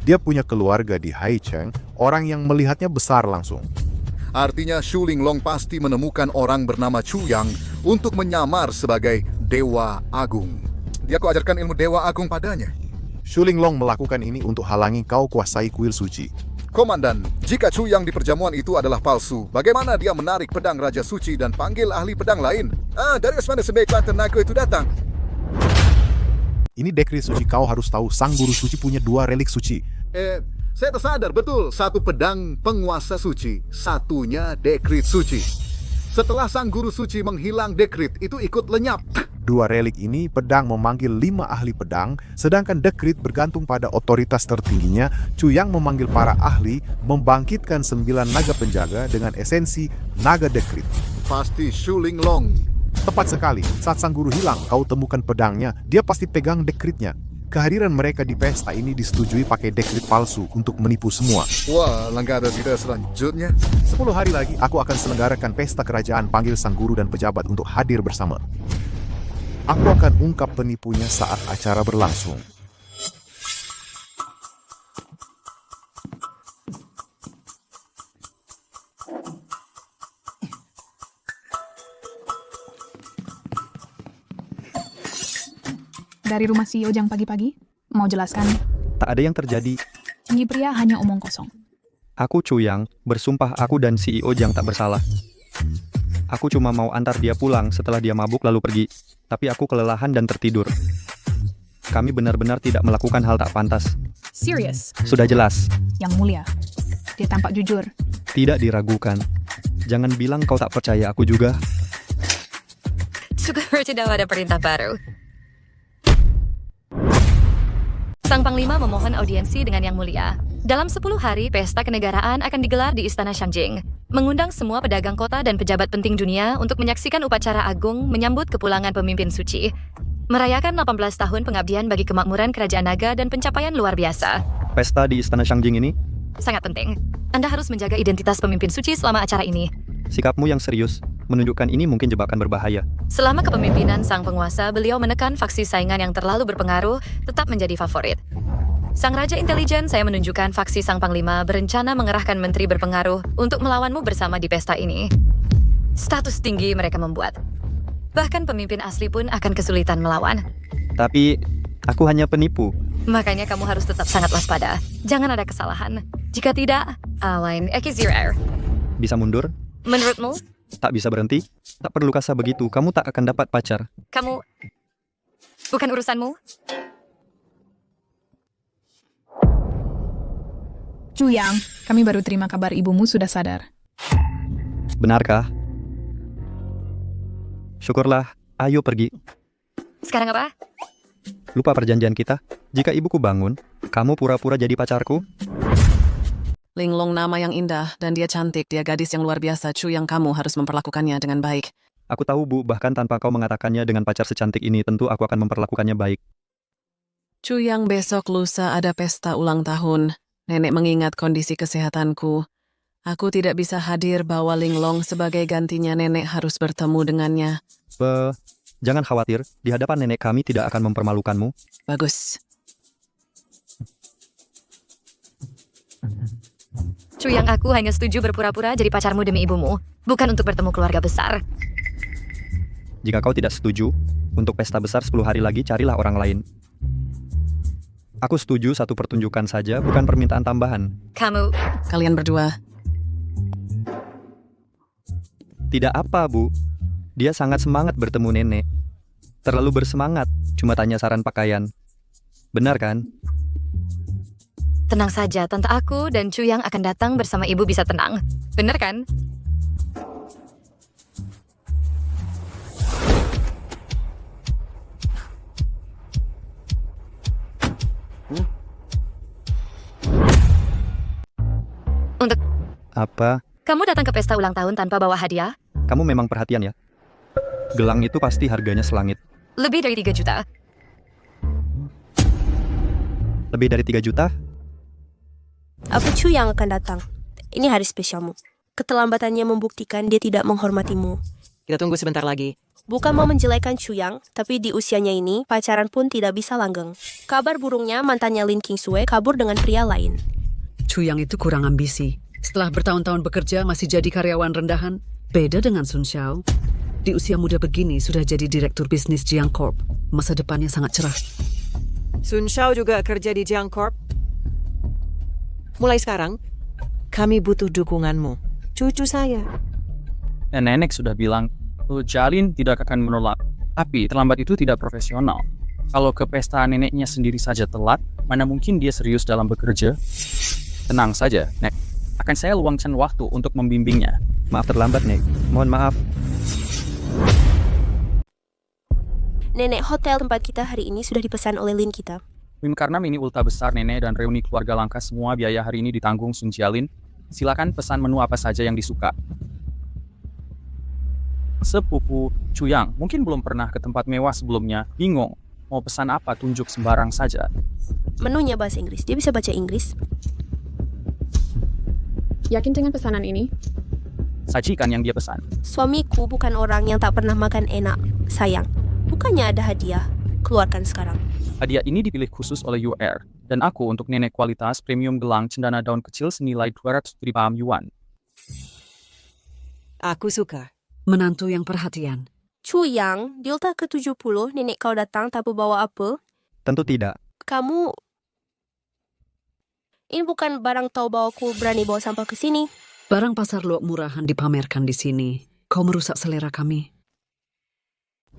Dia punya keluarga di Haicheng, orang yang melihatnya besar langsung.
Artinya Shu Linglong pasti menemukan orang bernama Chu Yang untuk menyamar sebagai Dewa Agung. Dia ajarkan ilmu Dewa Agung padanya.
Shu Linglong melakukan ini untuk halangi kau kuasai kuil suci.
Komandan, jika Chu Yang di perjamuan itu adalah palsu, bagaimana dia menarik pedang Raja Suci dan panggil ahli pedang lain? Dari mana sebaiknya tenaga itu datang?
Ini dekret suci, kau harus tahu sang guru suci punya 2 relik suci.
Saya tersadar betul, satu pedang penguasa suci, satunya dekret suci. Setelah sang guru suci menghilang dekret, itu ikut lenyap.
2 relik ini pedang memanggil 5 ahli pedang, sedangkan dekret bergantung pada otoritas tertingginya. Chu Yang memanggil para ahli, membangkitkan 9 naga penjaga dengan esensi naga dekret.
Pasti Shu Linglong.
Tepat sekali, saat sang guru hilang, kau temukan pedangnya, dia pasti pegang dekretnya. Kehadiran mereka di pesta ini disetujui pakai dekret palsu untuk menipu semua.
Wah, langkah kita selanjutnya.
10 hari lagi, aku akan selenggarakan pesta kerajaan, panggil sang guru dan pejabat untuk hadir bersama. Aku akan ungkap penipunya saat acara berlangsung.
Dari rumah si Ojang pagi-pagi, mau jelaskan?
Tak ada yang terjadi.
Tinggi pria hanya omong kosong.
Aku Chu Yang, bersumpah aku dan CEO Jang tak bersalah. Aku cuma mau antar dia pulang setelah dia mabuk lalu pergi. Tapi aku kelelahan dan tertidur. Kami benar-benar tidak melakukan hal tak pantas.
Serius?
Sudah jelas.
Yang mulia. Dia tampak jujur.
Tidak diragukan. Jangan bilang kau tak percaya aku juga.
Syukur tidak ada perintah baru. Sang Panglima memohon audiensi dengan Yang Mulia. Dalam 10 hari, pesta kenegaraan akan digelar di Istana Shangjing, mengundang semua pedagang kota dan pejabat penting dunia untuk menyaksikan upacara agung menyambut kepulangan pemimpin suci. Merayakan 18 tahun pengabdian bagi kemakmuran Kerajaan Naga dan pencapaian luar biasa.
Pesta di Istana Shangjing ini?
Sangat penting. Anda harus menjaga identitas pemimpin suci selama acara ini.
Sikapmu yang serius menunjukkan ini mungkin jebakan berbahaya.
Selama kepemimpinan sang penguasa, beliau menekan faksi saingan yang terlalu berpengaruh tetap menjadi favorit. Sang Raja Intelijen, saya menunjukkan faksi sang Panglima berencana mengerahkan menteri berpengaruh untuk melawanmu bersama di pesta ini. Status tinggi mereka membuat. Bahkan pemimpin asli pun akan kesulitan melawan.
Tapi, aku hanya penipu.
Makanya kamu harus tetap sangat waspada. Jangan ada kesalahan. Jika tidak, Alain Ekizir.
Bisa mundur?
Menurutmu?
Tak bisa berhenti? Tak perlu kasar begitu, kamu tak akan dapat pacar.
Kamu... bukan urusanmu?
Chu Yang, kami baru terima kabar ibumu sudah sadar.
Benarkah? Syukurlah, ayo pergi.
Sekarang apa?
Lupa perjanjian kita? Jika ibuku bangun, kamu pura-pura jadi pacarku?
Linglong nama yang indah, dan dia cantik, dia gadis yang luar biasa. Chu Yang, kamu harus memperlakukannya dengan baik.
Aku tahu, Bu, bahkan tanpa kau mengatakannya dengan pacar secantik ini, tentu aku akan memperlakukannya baik.
Chu Yang, besok lusa ada pesta ulang tahun. Nenek mengingat kondisi kesehatanku. Aku tidak bisa hadir, bawa Linglong sebagai gantinya. Nenek harus bertemu dengannya.
Jangan khawatir, di hadapan nenek kami tidak akan mempermalukanmu.
Bagus.
Chu Yang, aku hanya setuju berpura-pura jadi pacarmu demi ibumu, bukan untuk bertemu keluarga besar.
Jika kau tidak setuju, untuk pesta besar 10 hari lagi carilah orang lain. Aku setuju satu pertunjukan saja, bukan permintaan tambahan.
Kamu...
Kalian berdua.
Tidak apa, Bu. Dia sangat semangat bertemu nenek. Terlalu bersemangat, cuma tanya saran pakaian. Benar kan?
Tenang saja, tante aku dan Chuyang akan datang bersama ibu bisa tenang. Bener kan? Untuk
Apa?
kamu datang ke pesta ulang tahun tanpa bawa hadiah?
Kamu memang perhatian ya? Gelang itu pasti harganya selangit.
Lebih dari 3 juta.
Lebih dari 3 juta?
Apa Chu yang akan datang? Ini hari spesialmu. Keterlambatannya membuktikan dia tidak menghormatimu.
Kita tunggu sebentar lagi.
Bukan mau menjelekan Chu Yang, tapi di usianya ini, pacaran pun tidak bisa langgeng. Kabar burungnya, mantannya Lin Kingsue kabur dengan pria lain.
Chuyang itu kurang ambisi. Setelah bertahun-tahun bekerja masih jadi karyawan rendahan. Beda dengan Sun Xiao. Di usia muda begini sudah jadi direktur bisnis Jiang Corp. Masa depannya sangat cerah.
Sun Xiao juga kerja di Jiang Corp. Mulai sekarang, kami butuh dukunganmu. Cucu saya.
Dan nenek sudah bilang, Jalin tidak akan menolak. Tapi terlambat itu tidak profesional. Kalau ke pesta neneknya sendiri saja telat, mana mungkin dia serius dalam bekerja? Tenang saja, Nek. Akan saya luangkan waktu untuk membimbingnya.
Maaf terlambat, Nek. Mohon maaf.
Nenek hotel tempat kita hari ini sudah dipesan oleh Lin kita.
Karena mini ulta besar nenek dan reuni keluarga langka semua biaya hari ini ditanggung Sun Jialin. Silakan pesan menu apa saja yang disuka. Sepupu Chuyang mungkin belum pernah ke tempat mewah sebelumnya. Bingung mau pesan apa, tunjuk sembarang saja.
Menunya bahasa Inggris. Dia bisa baca Inggris.
Yakin dengan pesanan ini?
Sajikan yang dia pesan.
Suamiku bukan orang yang tak pernah makan enak. Sayang, bukannya ada hadiah. Keluarkan sekarang.
Hadiah ini dipilih khusus oleh UR dan aku untuk nenek kualitas premium gelang cendana daun kecil senilai 200.000 yuan.
Aku suka.
Menantu yang perhatian.
Chu Yang, di ultah ke-70, nenek kau datang tak bawa apa?
Tentu tidak.
Kamu... Ini bukan barang tahu bawaku berani bawa sampah ke sini.
Barang pasar luak murahan dipamerkan di sini. Kau merusak selera kami.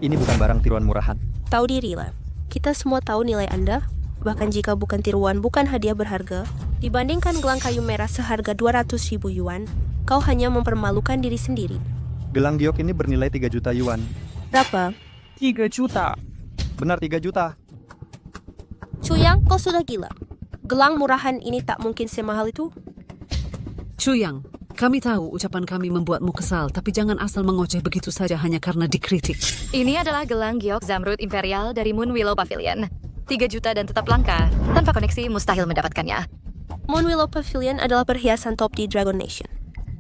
Ini bukan barang tiruan murahan.
Tahu dirilah. Kita semua tahu nilai Anda. Bahkan jika bukan tiruan, bukan hadiah berharga. Dibandingkan gelang kayu merah seharga 200.000 yuan, kau hanya mempermalukan diri sendiri.
Gelang giok ini bernilai 3 juta yuan.
Berapa?
3 juta.
Benar 3 juta.
Chu Yang, kau sudah gila. Gelang murahan ini tak mungkin semahal itu.
Chuyang, kami tahu ucapan kami membuatmu kesal, tapi jangan asal mengoceh begitu saja hanya karena dikritik.
Ini adalah gelang giok Zamrud Imperial dari Moon Willow Pavilion. 3 juta dan tetap langka. Tanpa koneksi mustahil mendapatkannya.
Moon Willow Pavilion adalah perhiasan top di Dragon Nation.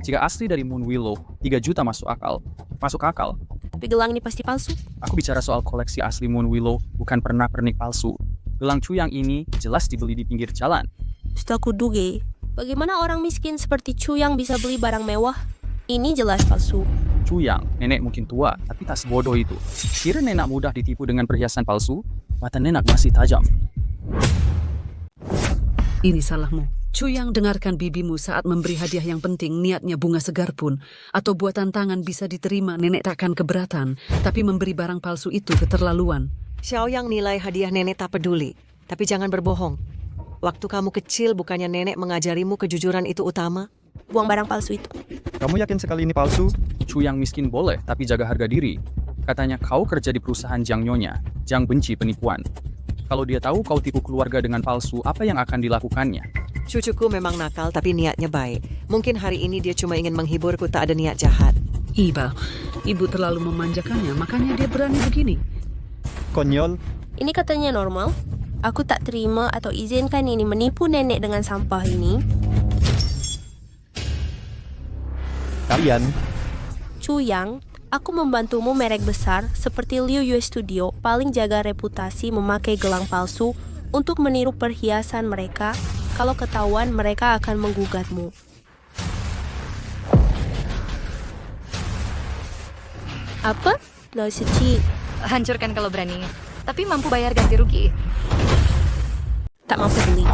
Jika asli dari Moon Willow, 3 juta masuk akal. Masuk akal.
Tapi gelang ini pasti palsu.
Aku bicara soal koleksi asli Moon Willow, bukan pernak-pernik palsu. Gelang Chuyang ini jelas dibeli di pinggir jalan.
Sudah kuduga. Bagaimana orang miskin seperti Chu Yang bisa beli barang mewah? Ini jelas palsu.
Chuyang, nenek mungkin tua, tapi tak sebodoh itu. Kira nenek mudah ditipu dengan perhiasan palsu? Mata nenek masih tajam.
Ini salahmu. Chuyang, dengarkan bibimu saat memberi hadiah yang penting, niatnya bunga segar pun, atau buatan tangan bisa diterima, nenek takkan keberatan. Tapi memberi barang palsu itu keterlaluan.
Xiaoyang nilai hadiah nenek tak peduli. Tapi jangan berbohong. Waktu kamu kecil bukannya nenek mengajarimu kejujuran itu utama?
Buang barang palsu itu.
Kamu yakin sekali ini palsu?
Chuyang miskin boleh, tapi jaga harga diri. Katanya kau kerja di perusahaan Jiang Nyonya. Jiang benci penipuan. Kalau dia tahu kau tipu keluarga dengan palsu, apa yang akan dilakukannya?
Cucuku memang nakal tapi niatnya baik. Mungkin hari ini dia cuma ingin menghiburku, tak ada niat jahat.
Ibu terlalu memanjakannya, makanya dia berani begini.
Konyol.
Ini katanya normal. Aku tak terima atau izinkan ini menipu nenek dengan sampah ini.
Kalian.
Chu Yang, aku membantumu merek besar seperti Liu Yue Studio paling jaga reputasi memakai gelang palsu untuk meniru perhiasan mereka. Kalau ketahuan, mereka akan menggugatmu. Apa? Lo suci.
Hancurkan kalau berani. Tapi mampu bayar ganti rugi.
Tak mampu beli.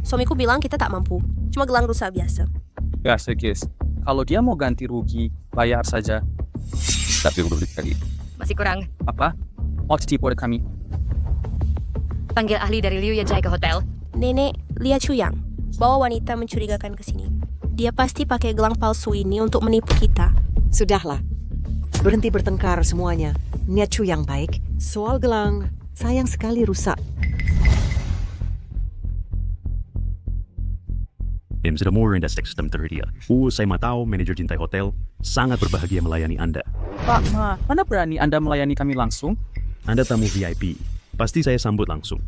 Suamiku bilang kita tak mampu. Cuma gelang rusak biasa.
Ya, Segis. Kalau dia mau ganti rugi, bayar saja. Tapi udah lagi.
Masih kurang.
Apa? Mau tipu kami?
Panggil ahli dari Liu Yajai ke hotel.
Nenek, Lihat Chuyang, bawa wanita mencurigakan ke sini. Dia pasti pakai gelang palsu ini untuk menipu kita.
Sudahlah. Berhenti bertengkar semuanya. Niat Chu yang baik. Soal gelang, sayang sekali rusak.
Sudah das sistem terhadap. Saya tahu manajer Jintai Hotel sangat berbahagia melayani Anda.
Pak, mana berani Anda melayani kami langsung?
Anda tamu VIP. Pasti saya sambut langsung.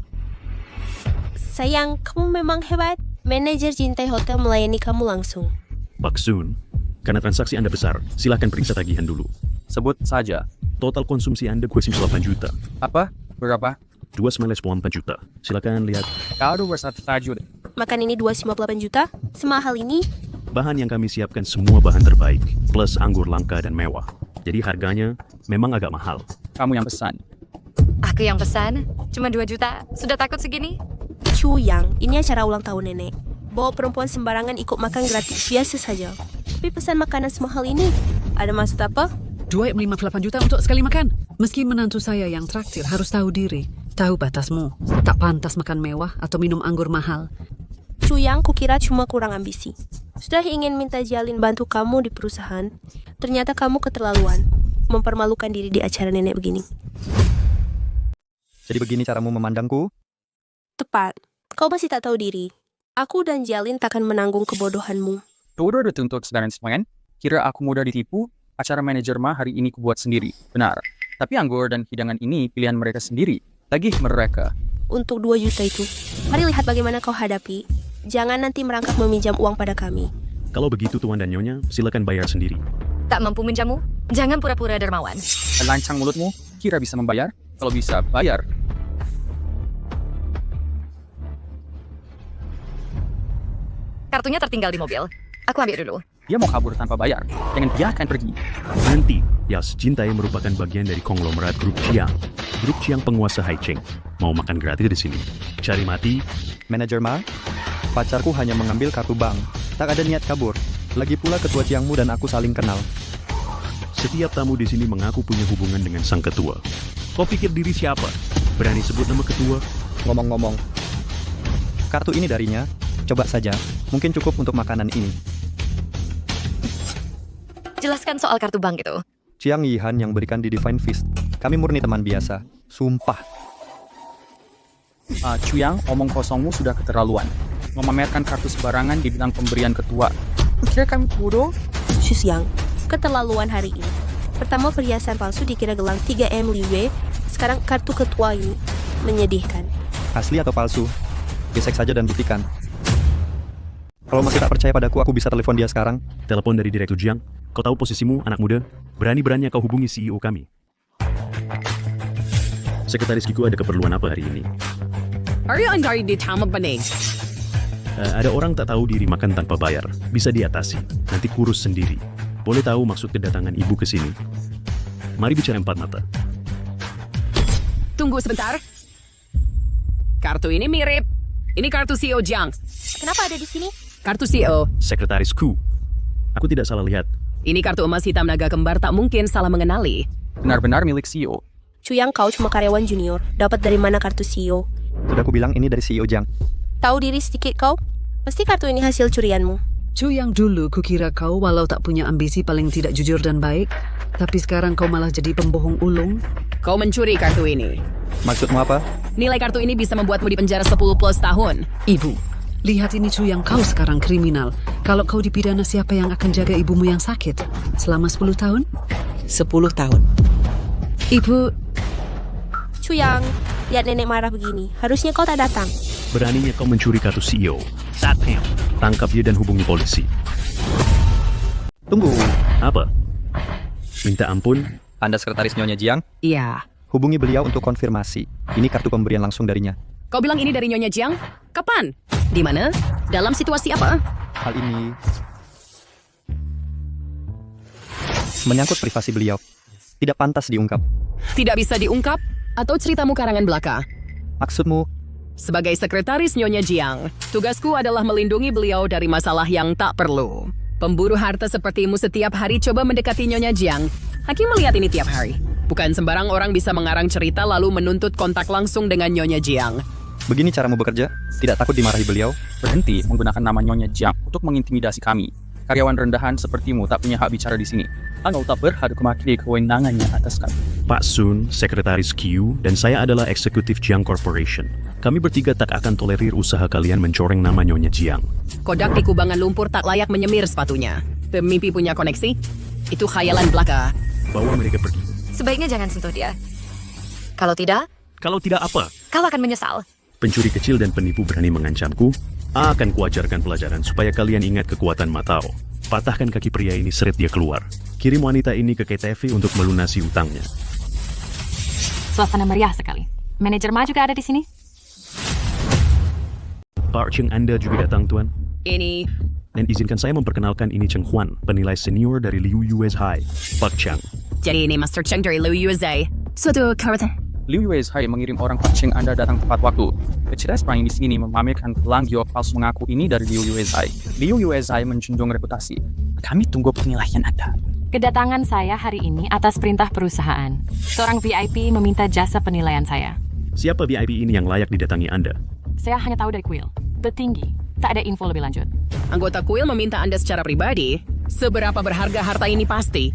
Sayang, kamu memang hebat. Manajer Jintai Hotel melayani kamu langsung.
Pak Sun, karena transaksi Anda besar, silahkan periksa tagihan dulu.
Sebut saja.
Total konsumsi Anda 28 juta.
Apa? Berapa?
2,8 juta. Silakan lihat.
Kau bersatu tajud.
Makan ini 2,8 juta? Semahal ini?
Bahan yang kami siapkan semua bahan terbaik, plus anggur langka dan mewah. Jadi harganya memang agak mahal.
Kamu yang pesan.
Aku yang pesan, cuma 2 juta. Sudah takut segini?
Chuyang, ini acara ulang tahun nenek. Bawa perempuan sembarangan ikut makan gratis, biasa saja. Tapi pesan makanan semahal ini, ada maksud apa?
2,8 juta untuk sekali makan. Meski menantu saya yang traktir harus tahu diri. Tahu batasmu. Tak pantas makan mewah atau minum anggur mahal.
Chuyang, kukira cuma kurang ambisi. Sudah ingin minta Jalin bantu kamu di perusahaan, ternyata kamu keterlaluan. Mempermalukan diri di acara nenek begini.
Jadi begini caramu memandangku?
Tepat. Kau masih tak tahu diri. Aku dan Jalin takkan menanggung kebodohanmu.
Udah untuk sekarang, kira aku mudah ditipu? Acara manajer mah hari ini kubuat sendiri. Benar. Tapi anggur dan hidangan ini pilihan mereka sendiri. Lagi mereka.
Untuk 2 juta itu, mari lihat bagaimana kau hadapi. Jangan nanti merangkak meminjam uang pada kami.
Kalau begitu Tuan dan Nyonya, silakan bayar sendiri.
Tak mampu minjamu? Jangan pura-pura dermawan.
Lancang mulutmu, kira bisa membayar? Kalau bisa, bayar.
Kartunya tertinggal di mobil. Aku ambil dulu.
Dia mau kabur tanpa bayar. Jangan biarkan pergi.
Nanti, Yas Jintai merupakan bagian dari konglomerat Grup Chiang. Grup Chiang penguasa Haicheng. Mau makan gratis di sini. Cari mati.
Manajer Ma, pacarku hanya mengambil kartu bank. Tak ada niat kabur. Lagi pula ketua Chiangmu dan aku saling kenal.
Setiap tamu di sini mengaku punya hubungan dengan sang ketua. Kau pikir diri siapa? Berani sebut nama ketua?
Ngomong-ngomong, kartu ini darinya. Coba saja, mungkin cukup untuk makanan ini.
Jelaskan soal kartu bank itu.
Chiang Yihan yang berikan di Divine Feast. Kami murni teman biasa. Sumpah.
Chuyang, omong kosongmu sudah keterlaluan. Memamerkan kartu sembarangan dibilang pemberian ketua. Kira kami bodoh?
Chuyang, keterlaluan hari ini. Pertama perhiasan palsu dikira gelang 3M Liwe. Sekarang kartu ketua ini. Menyedihkan.
Asli atau palsu? Gesek saja dan buktikan. Kalau masih tak percaya padaku, aku bisa telepon dia sekarang.
Telepon dari Direktur Jiang. Kau tahu posisimu, anak muda? Berani-beraninya kau hubungi CEO kami. Sekretaris Kiku ada keperluan apa hari ini? Ada orang tak tahu diri makan tanpa bayar. Bisa diatasi. Nanti kurus sendiri. Boleh tahu maksud kedatangan ibu ke sini? Mari bicara empat mata.
Tunggu sebentar. Kartu ini mirip. Ini kartu CEO Jiang.
Kenapa ada di sini?
Kartu CEO.
Sekretaris Ku. Aku tidak salah lihat.
Ini kartu emas hitam naga kembar, tak mungkin salah mengenali.
Benar-benar milik CEO.
Chuyang, kau cuma karyawan junior. Dapat dari mana kartu CEO?
Sudah aku bilang ini dari CEO Jiang.
Tahu diri sedikit kau? Pasti kartu ini hasil curianmu.
Chuyang, dulu kukira kau walau tak punya ambisi paling tidak jujur dan baik. Tapi sekarang kau malah jadi pembohong ulung.
Kau mencuri kartu ini.
Maksudmu apa?
Nilai kartu ini bisa membuatmu dipenjara 10+ tahun.
Ibu, lihat ini Chuyang, kau sekarang kriminal. Kalau kau dipidana, siapa yang akan jaga ibumu yang sakit? Selama 10 tahun?
10 tahun.
Ibu...
Chuyang, lihat nenek marah begini. Harusnya kau tak datang.
Beraninya kau mencuri kartu CEO. Satpam. Tangkap dia dan hubungi polisi.
Tunggu.
Apa? Minta ampun?
Anda sekretaris Nyonya Jiang?
Iya.
Hubungi beliau untuk konfirmasi. Ini kartu pemberian langsung darinya.
Kau bilang ini dari Nyonya Jiang? Kapan? Di mana? Dalam situasi apa?
Hal ini menyangkut privasi beliau. Tidak pantas diungkap.
Tidak bisa diungkap? Atau ceritamu karangan belaka?
Maksudmu?
Sebagai sekretaris Nyonya Jiang, tugasku adalah melindungi beliau dari masalah yang tak perlu. Pemburu harta sepertimu setiap hari coba mendekati Nyonya Jiang. Hakim melihat ini tiap hari. Bukan sembarang orang bisa mengarang cerita lalu menuntut kontak langsung dengan Nyonya Jiang.
Begini caramu bekerja? Tidak takut dimarahi beliau?
Berhenti menggunakan nama Nyonya Jiang untuk mengintimidasi kami. Karyawan rendahan sepertimu tak punya hak bicara di sini. Engkau tak berhak memakai kewenangannya atas kami.
Pak Sun, Sekretaris Q, dan saya adalah eksekutif Jiang Corporation. Kami bertiga tak akan tolerir usaha kalian mencoreng nama Nyonya Jiang.
Kodak di kubangan lumpur tak layak menyemir sepatunya. Pemimpi punya koneksi? Itu khayalan belaka.
Bawa mereka pergi.
Sebaiknya jangan sentuh dia. Kalau tidak,
Kalau tidak apa?
kau akan menyesal.
Pencuri kecil dan penipu berani mengancamku? Akan kuajarkan pelajaran supaya kalian ingat kekuatan Matao. Patahkan kaki pria ini, seret dia keluar. Kirim wanita ini ke KTV untuk melunasi utangnya.
Suasana meriah sekali. Manajer Ma juga ada di sini.
Pak Cheng, Anda juga datang, Tuan?
Ini
Dan izinkan saya memperkenalkan ini Cheng Huan, penilai senior dari Liu US High. Pak Cheng.
jadi ini Master Cheng dari Liu USA. Suatu kawasan.
Liu Yuezhai mengirim orang Pak Cheng Anda datang tepat waktu. Kecerdasan di sini memamerkan gelang giok palsu mengaku ini dari Liu Yuezhai. Liu Yuezhai menjunjung reputasi. Kami tunggu penilaian Anda.
Kedatangan saya hari ini atas perintah perusahaan. Seorang VIP meminta jasa penilaian saya.
Siapa VIP ini yang layak didatangi Anda?
Saya hanya tahu dari kuil. Petinggi. Tak ada info lebih lanjut.
Anggota kuil meminta Anda secara pribadi. Seberapa berharga harta ini pasti?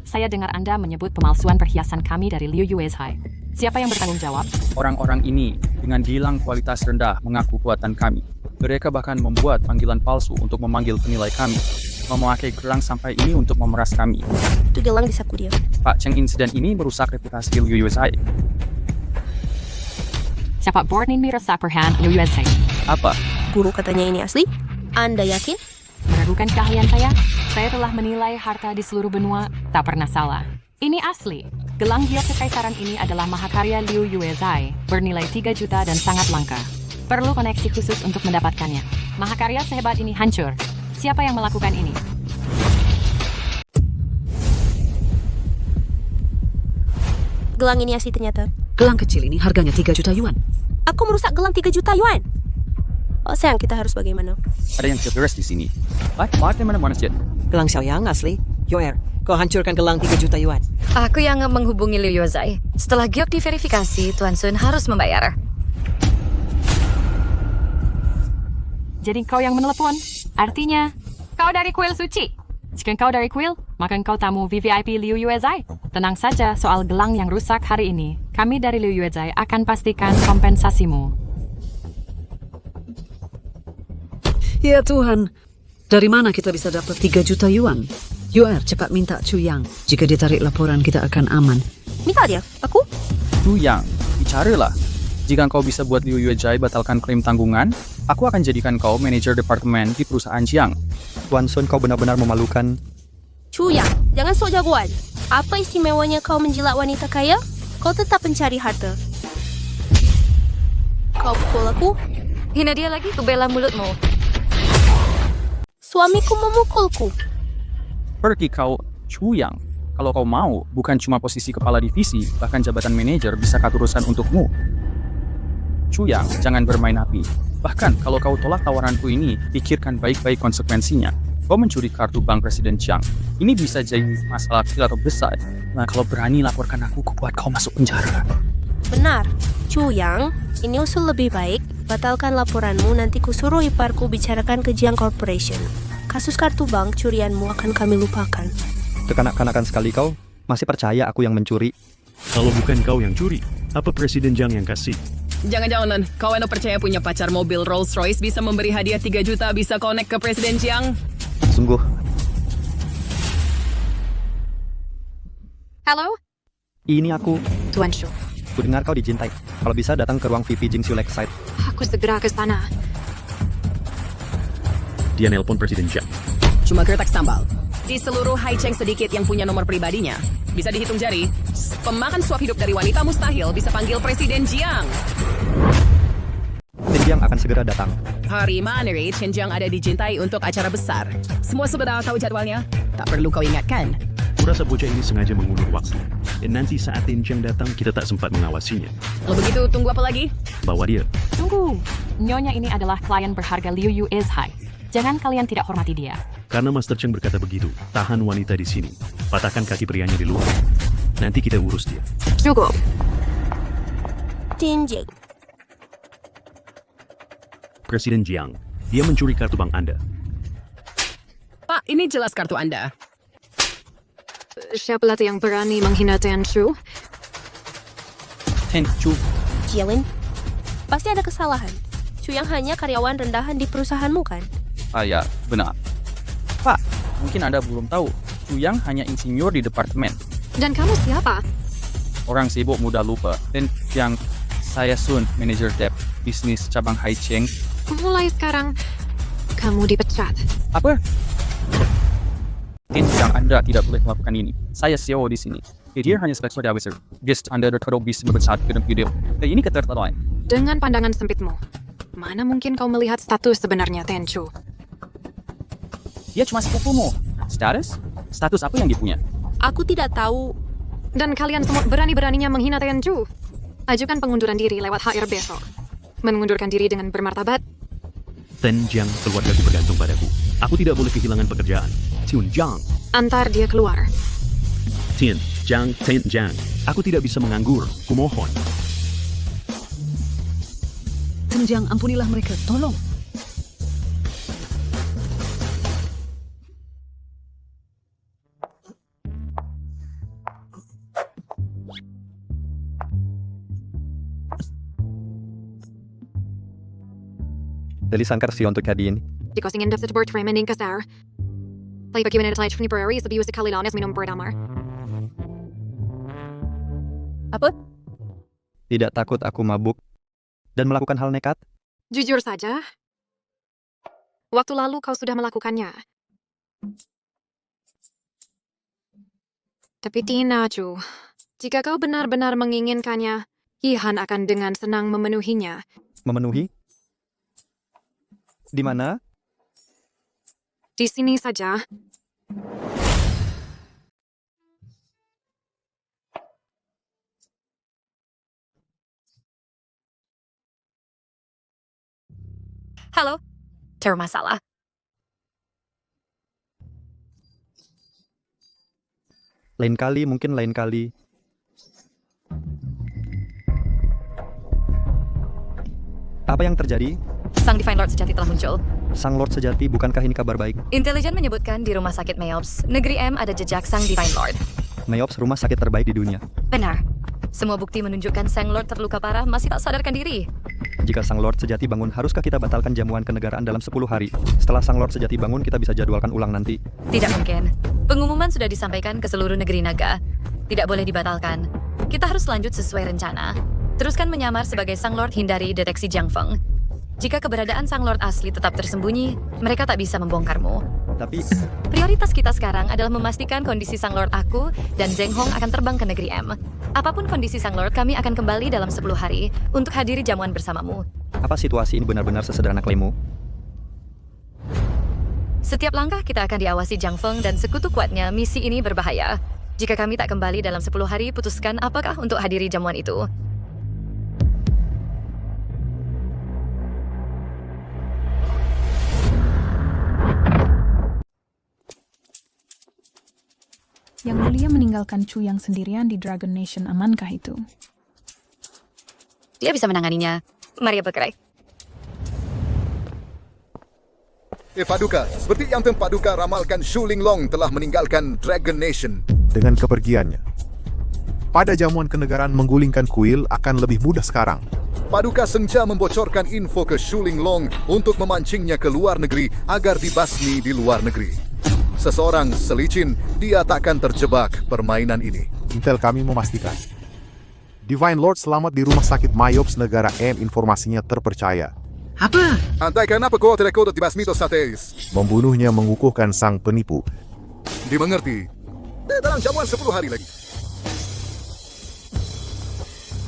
Saya dengar Anda menyebut pemalsuan perhiasan kami dari Liu Yuezhai. Siapa yang bertanggung jawab?
Orang-orang ini dengan bilang kualitas rendah mengaku kuatan kami. Mereka bahkan membuat panggilan palsu untuk memanggil penilai kami. Memakai gelang sampai ini untuk memeras kami.
Itu gelang di saku dia.
Pak Cheng, insiden ini merusak reputasi Liu Yuezhai.
Siapa board ini merusak perhan Liu Yuezhai?
Apa?
Guru katanya ini asli. Anda yakin?
Meragukan keahlian saya? Saya telah menilai harta di seluruh benua, tak pernah salah. Ini asli. Gelang giok kekaisaran ini adalah mahakarya Liu Yuezhai, bernilai 3 juta dan sangat langka. Perlu koneksi khusus untuk mendapatkannya. Mahakarya sehebat ini hancur. Siapa yang melakukan ini?
Gelang ini asli ternyata.
Gelang kecil ini harganya 3 juta yuan.
Aku merusak gelang 3 juta yuan. Oh sayang, kita harus bagaimana?
Ada yang tidak beres di sini. Bagaimana Monasjet?
Gelang Xiaoyang asli. Yoer, kau hancurkan gelang 3 juta yuan.
Aku yang menghubungi Liu Yuezhai. Setelah giok diverifikasi, Tuan Sun harus membayar.
Jadi kau yang menelepon? Artinya, kau dari kuil suci. Jika kau dari kuil, maka kau tamu VVIP Liu Yuezhai. Tenang saja soal gelang yang rusak hari ini. Kami dari Liu Yuezhai akan pastikan kompensasimu.
Ya Tuhan, dari mana kita bisa dapat 3 juta yuan? UR, cepat minta Chu Yang. Jika dia tarik laporan, kita akan aman.
Minta dia? Aku?
Chu Yang, bicaralah. Jika kau bisa buat Liu Yuezhai batalkan klaim tanggungan, aku akan jadikan kau manajer departemen di perusahaan Jiang.
Tuan Sun, kau benar-benar memalukan.
Chu Yang, jangan sok jagoan. Apa istimewanya kau menjilat wanita kaya? Kau tetap pencari harta. Kau pukul aku?
Hina dia lagi, ku bela mulutmu.
Suamiku memukulku.
Pergi kau, Chu Yang. Kalau kau mau, bukan cuma posisi kepala divisi, bahkan jabatan manajer bisa katurusan untukmu. Chu Yang, jangan bermain api. Bahkan kalau kau tolak tawaranku ini, pikirkan baik-baik konsekuensinya. Kau mencuri kartu bank Presiden Jiang. Ini bisa jadi masalah kecil atau besar. Nah, kalau berani laporkan aku buat kau masuk penjara.
Benar, Chu Yang. Ini usul lebih baik. Batalkan laporanmu, nanti kusuruh iparku bicarakan ke Jiang Corporation. Kasus kartu bank curianmu akan kami lupakan.
Kekanak-kanakan sekali kau. Masih percaya aku yang mencuri?
Kalau bukan kau yang curi, apa Presiden Jiang yang kasih?
Jangan-jangan kau eno percaya punya pacar mobil Rolls Royce bisa memberi hadiah 3 juta bisa connect ke Presiden Jiang?
Sungguh.
Halo?
Ini aku.
Tuan Shu.
Ku dengar kau dicintai. Kalau bisa datang ke ruang VP Jingxiu Lakeside.
Aku segera ke sana.
Dia nelpon Presiden Jiang.
Cuma gertak sambal. Di seluruh Hai Cheng sedikit yang punya nomor pribadinya. Bisa dihitung jari. Pemakan suap hidup dari wanita mustahil bisa panggil Presiden Jiang.
Presiden Jiang akan segera datang.
Hari mana Chen Jiang ada dicintai untuk acara besar. Semua sudah tahu jadwalnya. Tak perlu kau ingatkan.
Kurasa bocah ini sengaja mengulur waktu. Dan nanti saat Tin Jiang datang, kita tak sempat mengawasinya.
Kalau begitu, tunggu apa lagi?
Bawa dia.
Tunggu. Nyonya ini adalah klien berharga Liu Yuezhai. Jangan kalian tidak hormati dia.
Karena Master Cheng berkata begitu, tahan wanita di sini. Patahkan kaki prianya di luar. Nanti kita urus dia.
Cukup.
Tin Jiang.
Presiden Jiang. Dia mencuri kartu bank Anda.
Pak, ini jelas kartu Anda.
Siapa lagi yang berani menghina Tenchu?
Tenchu.
Jialin, pasti ada kesalahan. Chuyang hanya karyawan rendahan di perusahaanmu kan?
Ya, benar. Pak, mungkin Anda belum tahu. Chuyang hanya insinyur di departemen.
Dan kamu siapa?
Orang sibuk mudah lupa. Dan yang saya Sun, manajer debt bisnis cabang Haicheng.
Mulai sekarang, kamu dipecat.
Apa? Yang Anda tidak boleh melakukan ini. Saya CEO di sini. Dia hanya sebagai officer. Guest Anda terlalu bisa berbesar dalam video. Dan ini keterlaluan.
Dengan pandangan sempitmu, mana mungkin kau melihat status sebenarnya Tenchu?
Dia cuma sepupumu. Status? Status apa yang dia punya?
Aku tidak tahu.
Dan kalian semua berani-beraninya menghina Tenchu. Ajukan pengunduran diri lewat HR besok. Mengundurkan diri dengan bermartabat.
Ten Jiang, keluargaku bergantung padaku. Aku tidak boleh kehilangan pekerjaan. Tian Jiang.
Antar dia keluar.
Ten Jiang. Aku tidak bisa menganggur. Kumohon.
Ten Jiang, ampunilah mereka. Tolong.
Dari sangkar sih untuk hari ini.
Jika ingin dapat support framing kasar, lagi bagaimana telah from Prairie sebius sekali lanes minum berdamar.
Apa?
Tidak takut aku mabuk dan melakukan hal nekat?
Jujur saja, waktu lalu kau sudah melakukannya. Tapi Tina, Chu, jika kau benar-benar menginginkannya, Yihan akan dengan senang memenuhinya.
Memenuhi? Di mana?
Di sini saja.
Halo, bermasalah.
Lain kali, mungkin lain kali. Apa yang terjadi?
Sang Divine Lord sejati telah muncul.
Sang Lord sejati, bukankah ini kabar baik?
Intelijen menyebutkan di rumah sakit Meops, negeri M ada jejak Sang Divine Lord.
Meops, rumah sakit terbaik di dunia.
Benar. Semua bukti menunjukkan Sang Lord terluka parah masih tak sadarkan diri.
Jika Sang Lord sejati bangun, haruskah kita batalkan jamuan kenegaraan dalam 10 hari? Setelah Sang Lord sejati bangun, kita bisa jadwalkan ulang nanti.
Tidak mungkin. Pengumuman sudah disampaikan ke seluruh negeri naga. Tidak boleh dibatalkan. Kita harus lanjut sesuai rencana. Teruskan menyamar sebagai Sang Lord, hindari deteksi Jiang Feng. Jika keberadaan Sang Lord asli tetap tersembunyi, mereka tak bisa membongkarmu.
Tapi
prioritas kita sekarang adalah memastikan kondisi Sang Lord aku dan Zheng Hong akan terbang ke negeri M. Apapun kondisi Sang Lord, kami akan kembali dalam 10 hari untuk hadiri jamuan bersamamu.
apa situasi ini benar-benar sesederhana klaimmu?
Setiap langkah kita akan diawasi Jiang Feng dan sekutu kuatnya. Misi ini berbahaya. Jika kami tak kembali dalam 10 hari, putuskan apakah untuk hadiri jamuan itu.
Yang Mulia meninggalkan Chu yang sendirian di Dragon Nation, amankah itu?
Dia bisa menanganinya. Maria bergerak.
Paduka, seperti yang Tuan Paduka ramalkan, Shu Linglong telah meninggalkan Dragon Nation.
Dengan kepergiannya, pada jamuan kenegaraan menggulingkan kuil akan lebih mudah sekarang.
Paduka sengaja membocorkan info ke Shu Linglong untuk memancingnya ke luar negeri agar dibasmi di luar negeri. Seseorang selicin, dia takkan terjebak permainan ini.
Intel kami memastikan Divine Lord selamat di rumah sakit Myops negara M. Informasinya terpercaya.
Apa? Antai kenapa kau tidak kodot dibasmi to sateis?
Membunuhnya mengukuhkan sang penipu.
Dimengerti. Dalam jamuan 10 hari lagi.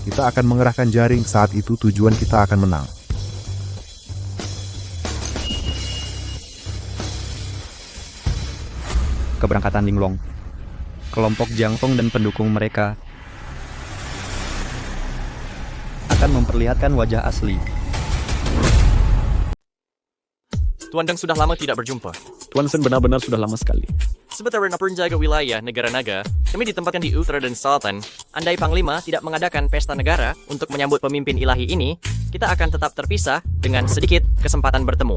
Kita akan mengerahkan jaring, saat itu tujuan kita akan menang.
Keberangkatan Linglong. Kelompok Jiang Feng dan pendukung mereka akan memperlihatkan wajah asli.
Tuan Deng sudah lama tidak berjumpa.
Tuan Sen benar-benar sudah lama sekali.
Sebagai penjaga wilayah negara naga, kami ditempatkan di Utara dan Selatan. Andai Panglima tidak mengadakan pesta negara untuk menyambut pemimpin ilahi ini, kita akan tetap terpisah dengan sedikit kesempatan bertemu.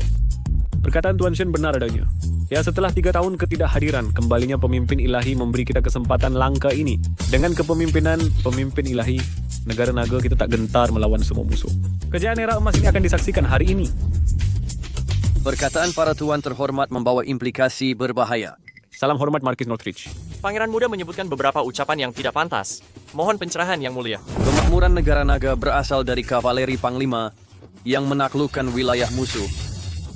Perkataan Tuan Shen benar adanya. Ya, setelah 3 tahun ketidakhadiran, kembalinya pemimpin ilahi memberi kita kesempatan langka ini. Dengan kepemimpinan pemimpin ilahi, negara naga kita tak gentar melawan semua musuh. Kejayaan era emas ini akan disaksikan hari ini.
Perkataan para tuan terhormat membawa implikasi berbahaya.
Salam hormat Markis Northridge.
Pangeran Muda menyebutkan beberapa ucapan yang tidak pantas. Mohon pencerahan Yang Mulia.
Kemakmuran negara naga berasal dari kavaleri Panglima yang menaklukkan wilayah musuh.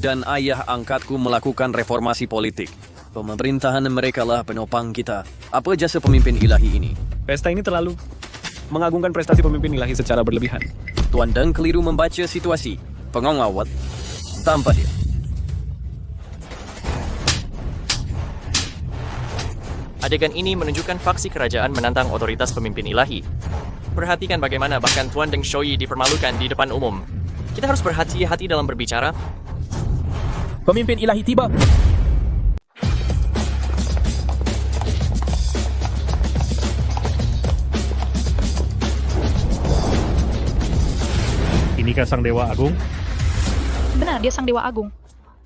Dan ayah angkatku melakukan reformasi politik. Pemerintahan mereka lah penopang kita. Apa jasa pemimpin ilahi ini?
Pesta ini terlalu mengagungkan prestasi pemimpin ilahi secara berlebihan.
Tuan Deng keliru membaca situasi. Pengawat tanpa dia.
Adegan ini menunjukkan faksi kerajaan menantang otoritas pemimpin ilahi. Perhatikan bagaimana bahkan Tuan Deng Shoyi dipermalukan di depan umum. Kita harus berhati-hati dalam berbicara.
Pemimpin ilahi tiba.
Inikah Sang Dewa Agung?
Benar, dia Sang Dewa Agung.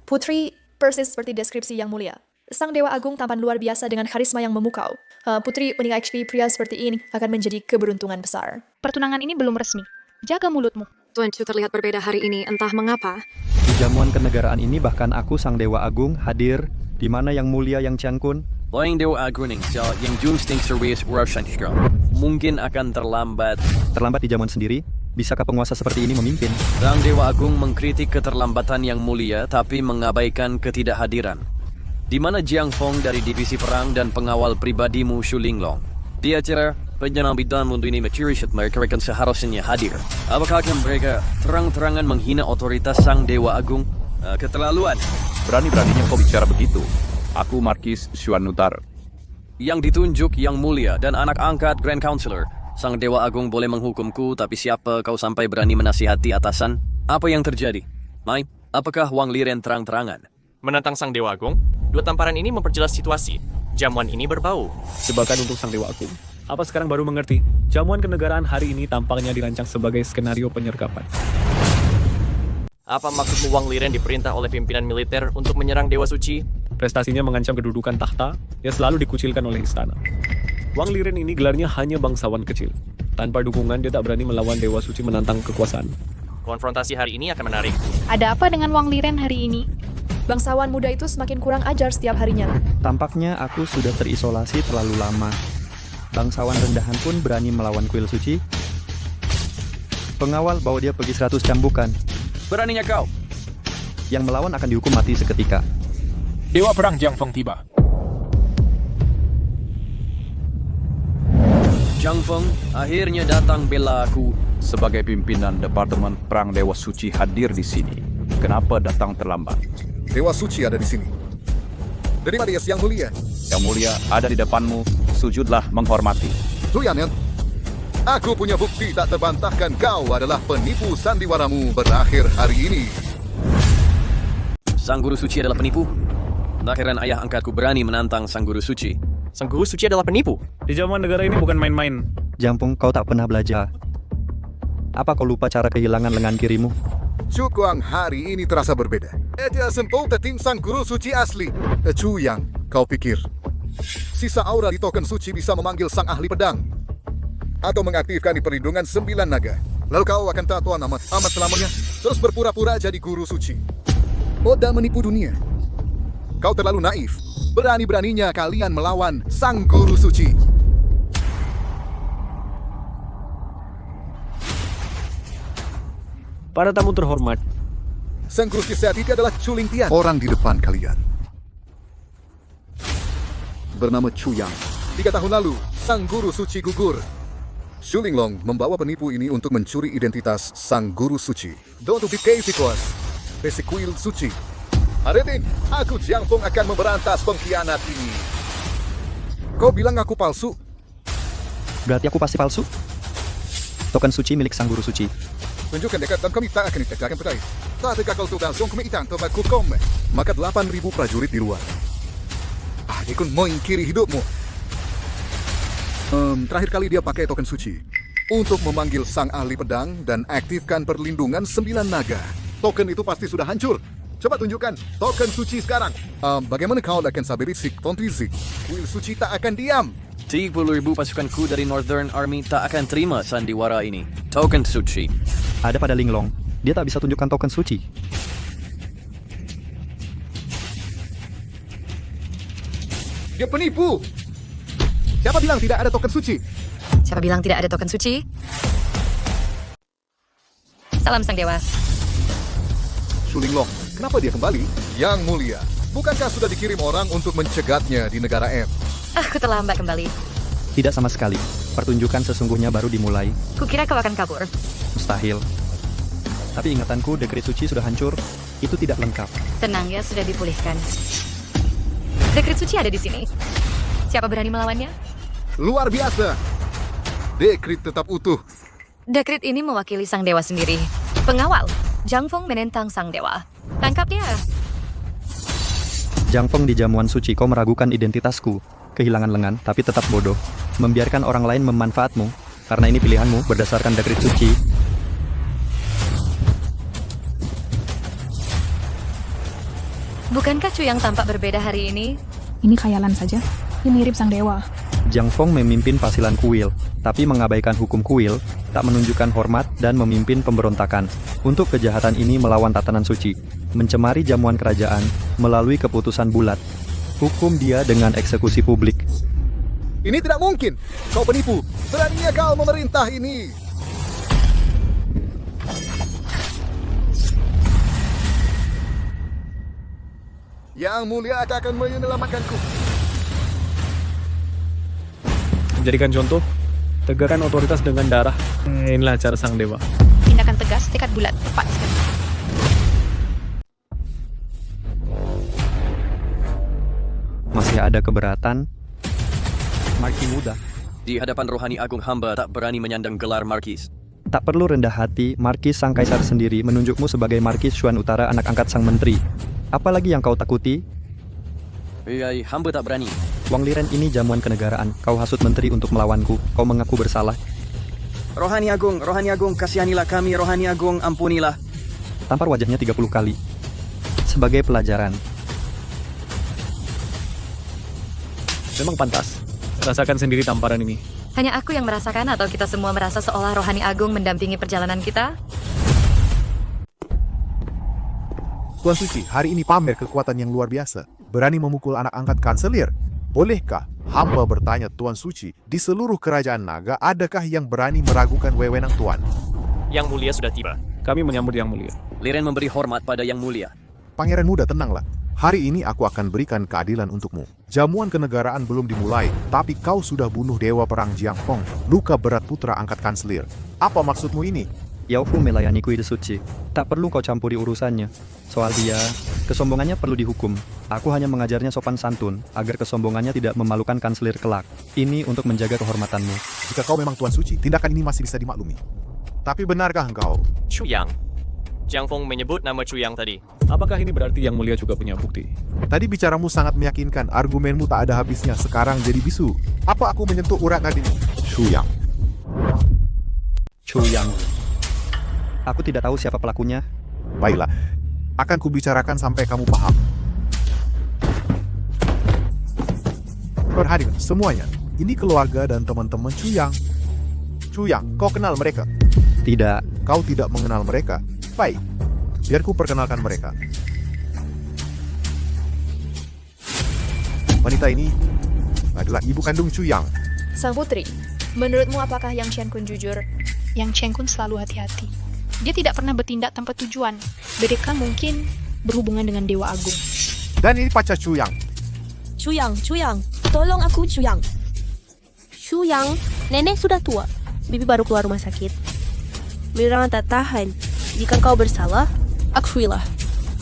Putri persis seperti deskripsi Yang Mulia. Sang Dewa Agung tampan luar biasa dengan karisma yang memukau. Putri unik HP pria seperti ini akan menjadi keberuntungan besar.
Pertunangan ini belum resmi. Jaga mulutmu.
Tuan Chu terlihat berbeda hari ini, entah mengapa.
Di jamuan kenegaraan ini bahkan aku Sang Dewa Agung hadir, di mana Yang Mulia Yang Chiang Kun.
Yang Dewa Agung yang Jungsting Service Russian mungkin akan terlambat.
Terlambat di jamuan sendiri? Bisakah penguasa seperti ini memimpin?
Sang Dewa Agung mengkritik keterlambatan Yang Mulia tapi mengabaikan ketidakhadiran. Di mana Jiang Feng dari divisi perang dan pengawal pribadimu Xu Linglong. Di acara penjenang bidang untuk ini maturity mereka akan seharusnya hadir. Apakah mereka terang-terangan menghina otoritas Sang Dewa Agung? Keterlaluan.
Berani-beraninya kau bicara begitu. Aku Markis Xuan Nutar.
Yang ditunjuk Yang Mulia dan anak angkat Grand Counselor. Sang Dewa Agung boleh menghukumku, tapi siapa kau sampai berani menasihati atasan? Apa yang terjadi? Mai, apakah Wang Liren terang-terangan
menantang Sang Dewa Agung? Dua tamparan ini memperjelas situasi. Jamuan ini berbau.
Jebakan untuk Sang Dewa Agung. Apa sekarang baru mengerti? Jamuan kenegaraan hari ini tampaknya dirancang sebagai skenario penyergapan.
Apa maksudmu Wang Liren diperintah oleh pimpinan militer untuk menyerang Dewa Suci?
Prestasinya mengancam kedudukan tahta, dia selalu dikucilkan oleh istana. Wang Liren ini gelarnya hanya bangsawan kecil. Tanpa dukungan dia tak berani melawan Dewa Suci menantang kekuasaan.
Konfrontasi hari ini akan menarik.
Ada apa dengan Wang Liren hari ini?
Bangsawan muda itu semakin kurang ajar setiap harinya.
Tampaknya aku sudah terisolasi terlalu lama. Bangsawan rendahan pun berani melawan kuil suci. Pengawal bawa dia pergi 100 cambukan.
Beraninya kau?
Yang melawan akan dihukum mati seketika.
Dewa Perang Jiang Feng tiba.
Jiang Feng akhirnya datang bela aku.
Sebagai pimpinan Departemen Perang Dewa Suci hadir di sini. Kenapa datang terlambat?
Dewa Suci ada di sini. Dari mana Yang Mulia?
Yang Mulia ada di depanmu. Sujudlah menghormati.
Tuyan, aku punya bukti tak terbantahkan kau adalah penipu sandiwaramu berakhir hari ini.
Sang Guru Suci adalah penipu? Tak heran ayah angkatku berani menantang Sang Guru Suci.
Sang Guru Suci adalah penipu?
Di jamuan negara ini bukan main-main.
Jampung, kau tak pernah belajar. Apa kau lupa cara kehilangan lengan kirimu?
Chu Kuang hari ini terasa berbeda. Dia sempat teting Sang Guru Suci asli. Chu Yang, kau pikir sisa aura di token suci bisa memanggil sang ahli pedang atau mengaktifkan di perlindungan 9 naga. Lalu kau akan tatuan amat selamanya, terus berpura-pura jadi guru suci. Oda menipu dunia. Kau terlalu naif. Berani-beraninya kalian melawan sang guru suci.
Para tamu terhormat,
Sang Guru Suci saat ini adalah Chu Lingtian. Orang di depan kalian bernama Chu Yang. 3 tahun lalu, Sang Guru Suci gugur. Xu Linglong membawa penipu ini untuk mencuri identitas Sang Guru Suci. Dan untuk dikasih Pesikuil Suci. Hari ini, aku Jiang Feng akan memberantas pengkhianat ini. Kau bilang aku palsu?
Berarti aku pasti palsu? Token suci milik Sang Guru Suci.
Tunjukkan dekat dan kami tak akan ditegakkan pedai. Tak tegak kau tukang song kami itang tempat kukom. Maka 8.000 prajurit di luar. Ikut mengkiri hidupmu. Terakhir kali dia pakai token suci untuk memanggil sang ahli pedang dan aktifkan perlindungan 9 naga. Token itu pasti sudah hancur. Coba tunjukkan token suci sekarang. Bagaimana kau akan saberi Zik Tontri Zik? Kuil suci tak akan diam.
30.000 pasukanku dari Northern Army tak akan terima sandiwara ini. Token suci.
Ada pada Linglong. Dia tak bisa tunjukkan token suci.
Dia penipu. Siapa bilang tidak ada token suci?
Siapa bilang tidak ada token suci? Salam Sang Dewa.
Shu Linglong, kenapa dia kembali? Yang mulia, bukankah sudah dikirim orang untuk mencegatnya di negara M?
Aku terlambat kembali.
Tidak sama sekali. Pertunjukan sesungguhnya baru dimulai.
Kukira kau akan kabur.
Mustahil. Tapi ingatanku, dekret suci sudah hancur. Itu tidak lengkap.
Tenang ya, sudah dipulihkan. Dekret suci ada di sini. Siapa berani melawannya?
Luar biasa. Dekret tetap utuh.
Dekret ini mewakili Sang Dewa sendiri. Pengawal, Jiang Feng menentang Sang Dewa. Tangkap dia.
Jiang Feng di jamuan suci, kau meragukan identitasku. Kehilangan lengan, tapi tetap bodoh. Membiarkan orang lain memanfaatmu. Karena ini pilihanmu berdasarkan dekret suci.
Bukankah Chu yang tampak berbeda hari ini?
Ini khayalan saja. Dia mirip Sang Dewa.
Jiang Feng memimpin fasilan kuil, tapi mengabaikan hukum kuil, tak menunjukkan hormat dan memimpin pemberontakan. Untuk kejahatan ini melawan tatanan suci, mencemari jamuan kerajaan melalui keputusan bulat. Hukum dia dengan eksekusi publik.
Ini tidak mungkin. Kau penipu. Beraninya kau memerintah ini. Yang mulia akan menyelamatkanku.
Menjadikan contoh, tegakkan otoritas dengan darah. Inilah cara Sang Dewa.
Tindakan tegas, tekad bulat, tepat sekali.
Masih ada keberatan? Marki muda.
Di hadapan rohani agung hamba tak berani menyandang gelar Markis.
Tak perlu rendah hati, Markis Sang Kaisar sendiri menunjukmu sebagai Markis Xuan Utara, anak angkat Sang Menteri. Apalagi yang kau takuti?
Hamba tak berani.
Wang Liren ini jamuan kenegaraan. Kau hasut menteri untuk melawanku. Kau mengaku bersalah.
Rohani Agung, kasihanilah kami, Rohani Agung, ampunilah.
Tampar wajahnya 30 kali. Sebagai pelajaran.
Memang pantas. Rasakan sendiri tamparan ini.
Hanya aku yang merasakan atau kita semua merasa seolah Rohani Agung mendampingi perjalanan kita?
Tuan Suci, hari ini pamer kekuatan yang luar biasa. Berani memukul anak angkat kanselir. Bolehkah hamba bertanya Tuan Suci, di seluruh kerajaan naga, adakah yang berani meragukan wewenang Tuan?
Yang mulia sudah tiba.
Kami menyambut Yang Mulia.
Liren memberi hormat pada Yang Mulia.
Pangeran muda, tenanglah. Hari ini aku akan berikan keadilan untukmu. Jamuan kenegaraan belum dimulai, tapi kau sudah bunuh dewa perang Jiang Feng, luka berat putra angkat kanselir. Apa maksudmu ini?
Yao Fu melayani Kuil Suci. Tak perlu kau campuri urusannya. Soal dia, kesombongannya perlu dihukum. Aku hanya mengajarnya sopan santun, agar kesombongannya tidak memalukan kanselir kelak. Ini untuk menjaga kehormatanmu.
Jika kau memang Tuan Suci, tindakan ini masih bisa dimaklumi. Tapi benarkah engkau?
Chu Yang. Jiang Feng menyebut nama Chu Yang tadi.
Apakah ini berarti Yang Mulia juga punya bukti?
Tadi bicaramu sangat meyakinkan, argumenmu tak ada habisnya, sekarang jadi bisu. Apa aku menyentuh urat nadimu? Chu Yang.
Chu Yang. Aku tidak tahu siapa pelakunya.
Baiklah, akan kubicarakan sampai kamu paham. Perhatikan semuanya, ini keluarga dan teman-teman Chu Yang. Chu Yang, kau kenal mereka?
Tidak.
Kau tidak mengenal mereka? Baik, biar ku perkenalkan mereka. Wanita ini adalah ibu kandung Chu Yang.
Sang putri, menurutmu apakah Yang Chen Kun jujur?
Yang Chen Kun selalu hati-hati. Dia tidak pernah bertindak tanpa tujuan. Mereka mungkin berhubungan dengan Dewa Agung.
Dan ini pacar Chu Yang.
Chu Yang, tolong aku Chu Yang. Chu Yang, nenek sudah tua. Bibi baru keluar rumah sakit. Mirangan tak tahan. Jika kau bersalah, akuilah.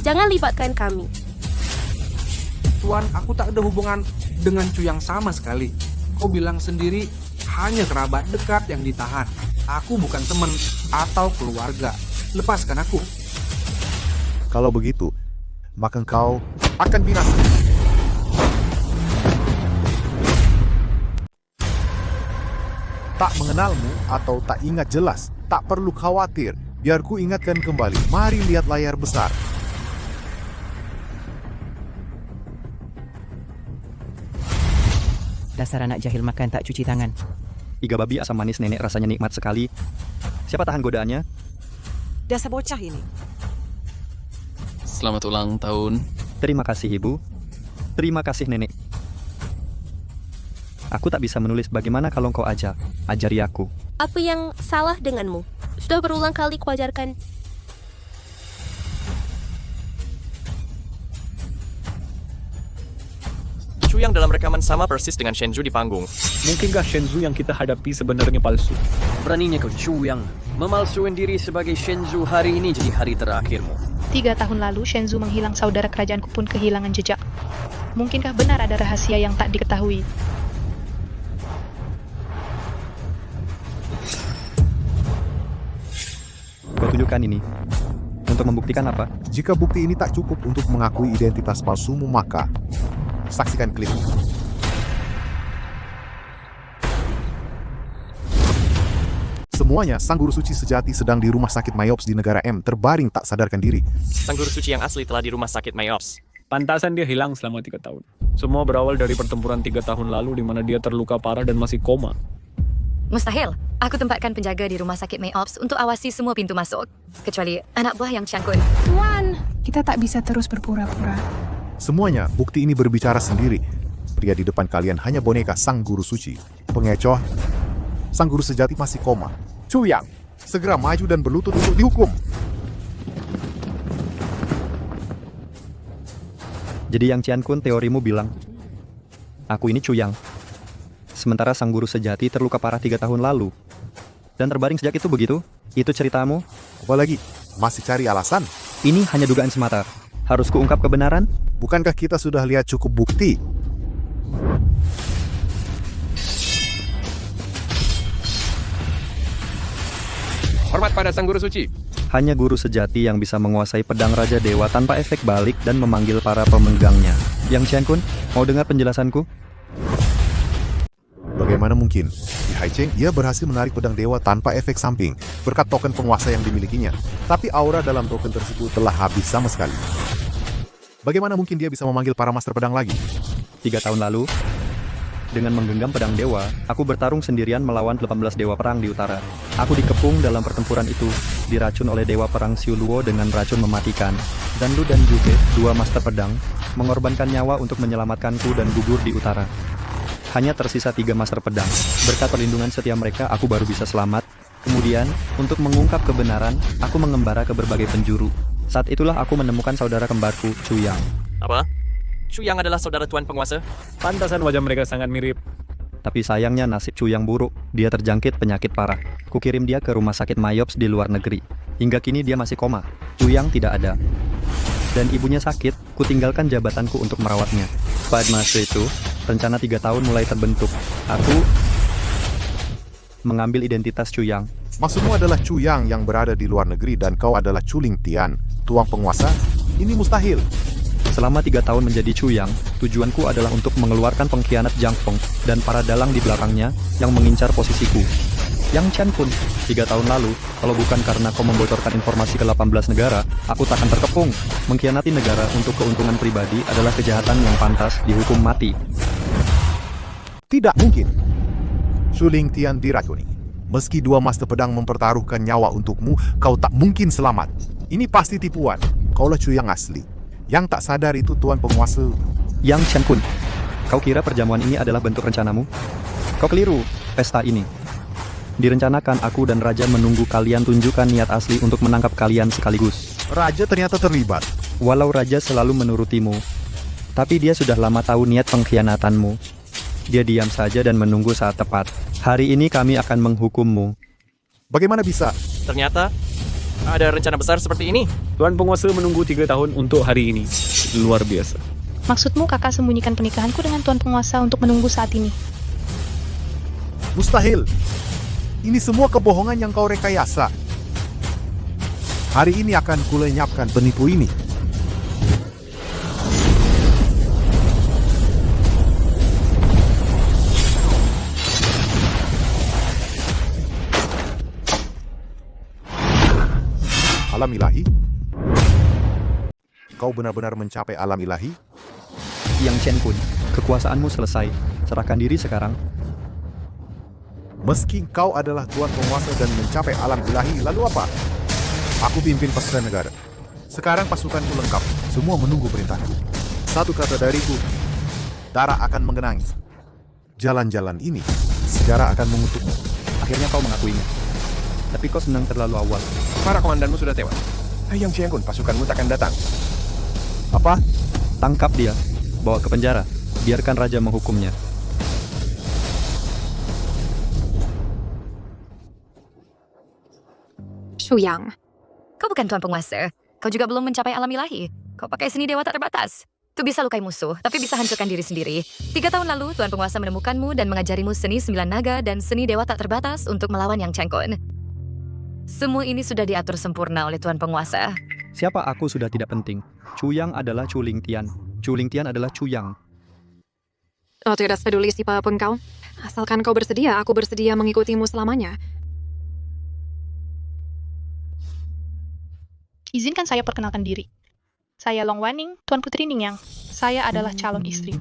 Jangan libatkan kami.
Tuan, aku tak ada hubungan dengan Chu Yang sama sekali. Kau bilang sendiri hanya kerabat dekat yang ditahan. Aku bukan teman atau keluarga. Lepaskan aku.
Kalau begitu, maka engkau akan binasa. Tak mengenalmu atau tak ingat jelas, tak perlu khawatir. Biar ku ingatkan kembali, mari lihat layar besar.
Dasar anak jahil makan tak cuci tangan.
Iga babi asam manis nenek rasanya nikmat sekali. Siapa tahan godaannya?
Dasar bocah ini.
Selamat ulang tahun.
Terima kasih ibu. Terima kasih nenek. Aku tak bisa menulis, bagaimana kalau kau ajari aku.
Apa yang salah denganmu? Sudah berulang kali kuajarkan.
Chuyang dalam rekaman sama persis dengan Shenzhou di panggung.
Mungkinkah Shenzhou yang kita hadapi sebenarnya palsu?
Beraninya kau Chuyang memalsukan diri sebagai Shenzhou hari ini jadi hari terakhirmu.
3 tahun lalu, Shenzhou menghilang, saudara kerajaanku pun kehilangan jejak. Mungkinkah benar ada rahasia yang tak diketahui?
Kau tunjukkan ini. Untuk membuktikan apa?
Jika bukti ini tak cukup untuk mengakui identitas palsumu, maka saksikan klip. Semuanya, sang guru suci sejati sedang di rumah sakit Mayops di negara M, terbaring tak sadarkan diri.
Sang guru suci yang asli telah di rumah sakit Mayops.
Pantasan dia hilang selama 3 tahun. Semua berawal dari pertempuran 3 tahun lalu di mana dia terluka parah dan masih koma.
Mustahil. Aku tempatkan penjaga di rumah sakit Mayops untuk awasi semua pintu masuk. Kecuali anak buah yang Chiang Kun.
Tuan, kita tak bisa terus berpura-pura.
Semuanya, bukti ini berbicara sendiri. Pria di depan kalian hanya boneka sang guru suci. Pengecoh, sang guru sejati masih koma. Chuyang, segera maju dan berlutut untuk dihukum.
Jadi yang Chiang Kun, teorimu bilang, aku ini Chuyang. Sementara sang guru sejati terluka parah 3 tahun lalu. Dan terbaring sejak itu begitu? Itu ceritamu?
Apalagi, masih cari alasan?
Ini hanya dugaan semata. Harus kuungkap kebenaran?
Bukankah kita sudah lihat cukup bukti?
Hormat pada sang guru suci.
Hanya guru sejati yang bisa menguasai pedang Raja Dewa tanpa efek balik dan memanggil para pemenggangnya. Yang Chiang Kun, mau dengar penjelasanku?
Bagaimana mungkin? Di Haicheng, ia berhasil menarik pedang dewa tanpa efek samping, berkat token penguasa yang dimilikinya. Tapi aura dalam token tersebut telah habis sama sekali. Bagaimana mungkin dia bisa memanggil para master pedang lagi?
3 tahun lalu, dengan menggenggam pedang dewa, aku bertarung sendirian melawan 18 dewa perang di utara. Aku dikepung dalam pertempuran itu, diracun oleh dewa perang Xiu Luo dengan racun mematikan. Dan Lu dan Juke, 2 master pedang, mengorbankan nyawa untuk menyelamatkanku dan gugur di utara. Hanya tersisa 3 master pedang. Berkat perlindungan setia mereka, aku baru bisa selamat. Kemudian, untuk mengungkap kebenaran, aku mengembara ke berbagai penjuru. Saat itulah aku menemukan saudara kembarku, Chuyang.
Apa? Chuyang adalah saudara tuan penguasa?
Pantasan wajah mereka sangat mirip.
Tapi sayangnya nasib Chuyang buruk. Dia terjangkit penyakit parah. Kukirim dia ke rumah sakit Mayops di luar negeri. Hingga kini dia masih koma. Chuyang tidak ada. Dan ibunya sakit, kutinggalkan jabatanku untuk merawatnya. Pada masa itu, rencana 3 tahun mulai terbentuk. Aku mengambil identitas Chuyang.
Maksudmu adalah Chuyang yang berada di luar negeri dan kau adalah Chuling Tian, tuang penguasa? Ini mustahil.
Selama 3 tahun menjadi Chuyang, tujuanku adalah untuk mengeluarkan pengkhianat Jiang Feng dan para dalang di belakangnya yang mengincar posisiku. Yang Chiang Kun, 3 tahun lalu, kalau bukan karena kau membocorkan informasi ke 18 negara, aku takkan terkepung. Mengkhianati negara untuk keuntungan pribadi adalah kejahatan yang pantas dihukum mati.
Tidak mungkin. Chuling Tian diracuni. Meski 2 master pedang mempertaruhkan nyawa untukmu, kau tak mungkin selamat. Ini pasti tipuan. Kaulah Chuyang asli. Yang tak sadar itu tuan penguasa.
Yang Chiang Kun, kau kira perjamuan ini adalah bentuk rencanamu? Kau keliru. Pesta ini direncanakan aku dan Raja menunggu kalian tunjukkan niat asli untuk menangkap kalian sekaligus.
Raja ternyata terlibat.
Walau Raja selalu menurutimu, tapi dia sudah lama tahu niat pengkhianatanmu. Dia diam saja dan menunggu saat tepat. Hari ini kami akan menghukummu.
Bagaimana bisa?
Ternyata ada rencana besar seperti ini.
Tuan penguasa menunggu 3 tahun untuk hari ini. Luar biasa.
Maksudmu kakak sembunyikan pernikahanku dengan tuan penguasa untuk menunggu saat ini?
Mustahil. Ini semua kebohongan yang kau rekayasa. Hari ini akan kulenyapkan penipu ini. alam ilahi? Kau benar-benar mencapai alam ilahi?
Yang Chen Kun, kekuasaanmu selesai. Serahkan diri sekarang.
Meski kau adalah tuan penguasa dan mencapai alam ilahi, lalu apa? Aku pimpin pasukan negara. Sekarang pasukanku lengkap. Semua menunggu perintahku. Satu kata dariku, darah akan mengenangi. Jalan-jalan ini, sejarah akan mengutukmu.
Akhirnya kau mengakuinya. Tapi kau senang terlalu awal.
Para komandanmu sudah tewas. Yang Jiang Kun, pasukanmu takkan datang.
Apa? Tangkap dia. Bawa ke penjara. Biarkan raja menghukumnya.
Shuyang, kau bukan tuan penguasa. Kau juga belum mencapai alam ilahi. Kau pakai seni dewa tak terbatas. Itu bisa lukai musuh, tapi bisa hancurkan diri sendiri. 3 tahun lalu, tuan penguasa menemukanmu dan mengajarimu seni 9 naga dan seni dewa tak terbatas untuk melawan Yang Chen Kun. Semua ini sudah diatur sempurna oleh tuan penguasa.
Siapa aku sudah tidak penting. Chuyang adalah Chu Lingtian. Chu Lingtian adalah Chuyang.
Oh, tidak peduli siapapun kau. Asalkan kau bersedia, aku bersedia mengikutimu selamanya.
Izinkan saya perkenalkan diri. Saya Long Waning, Tuan Putri Ningyang. Saya adalah calon istri.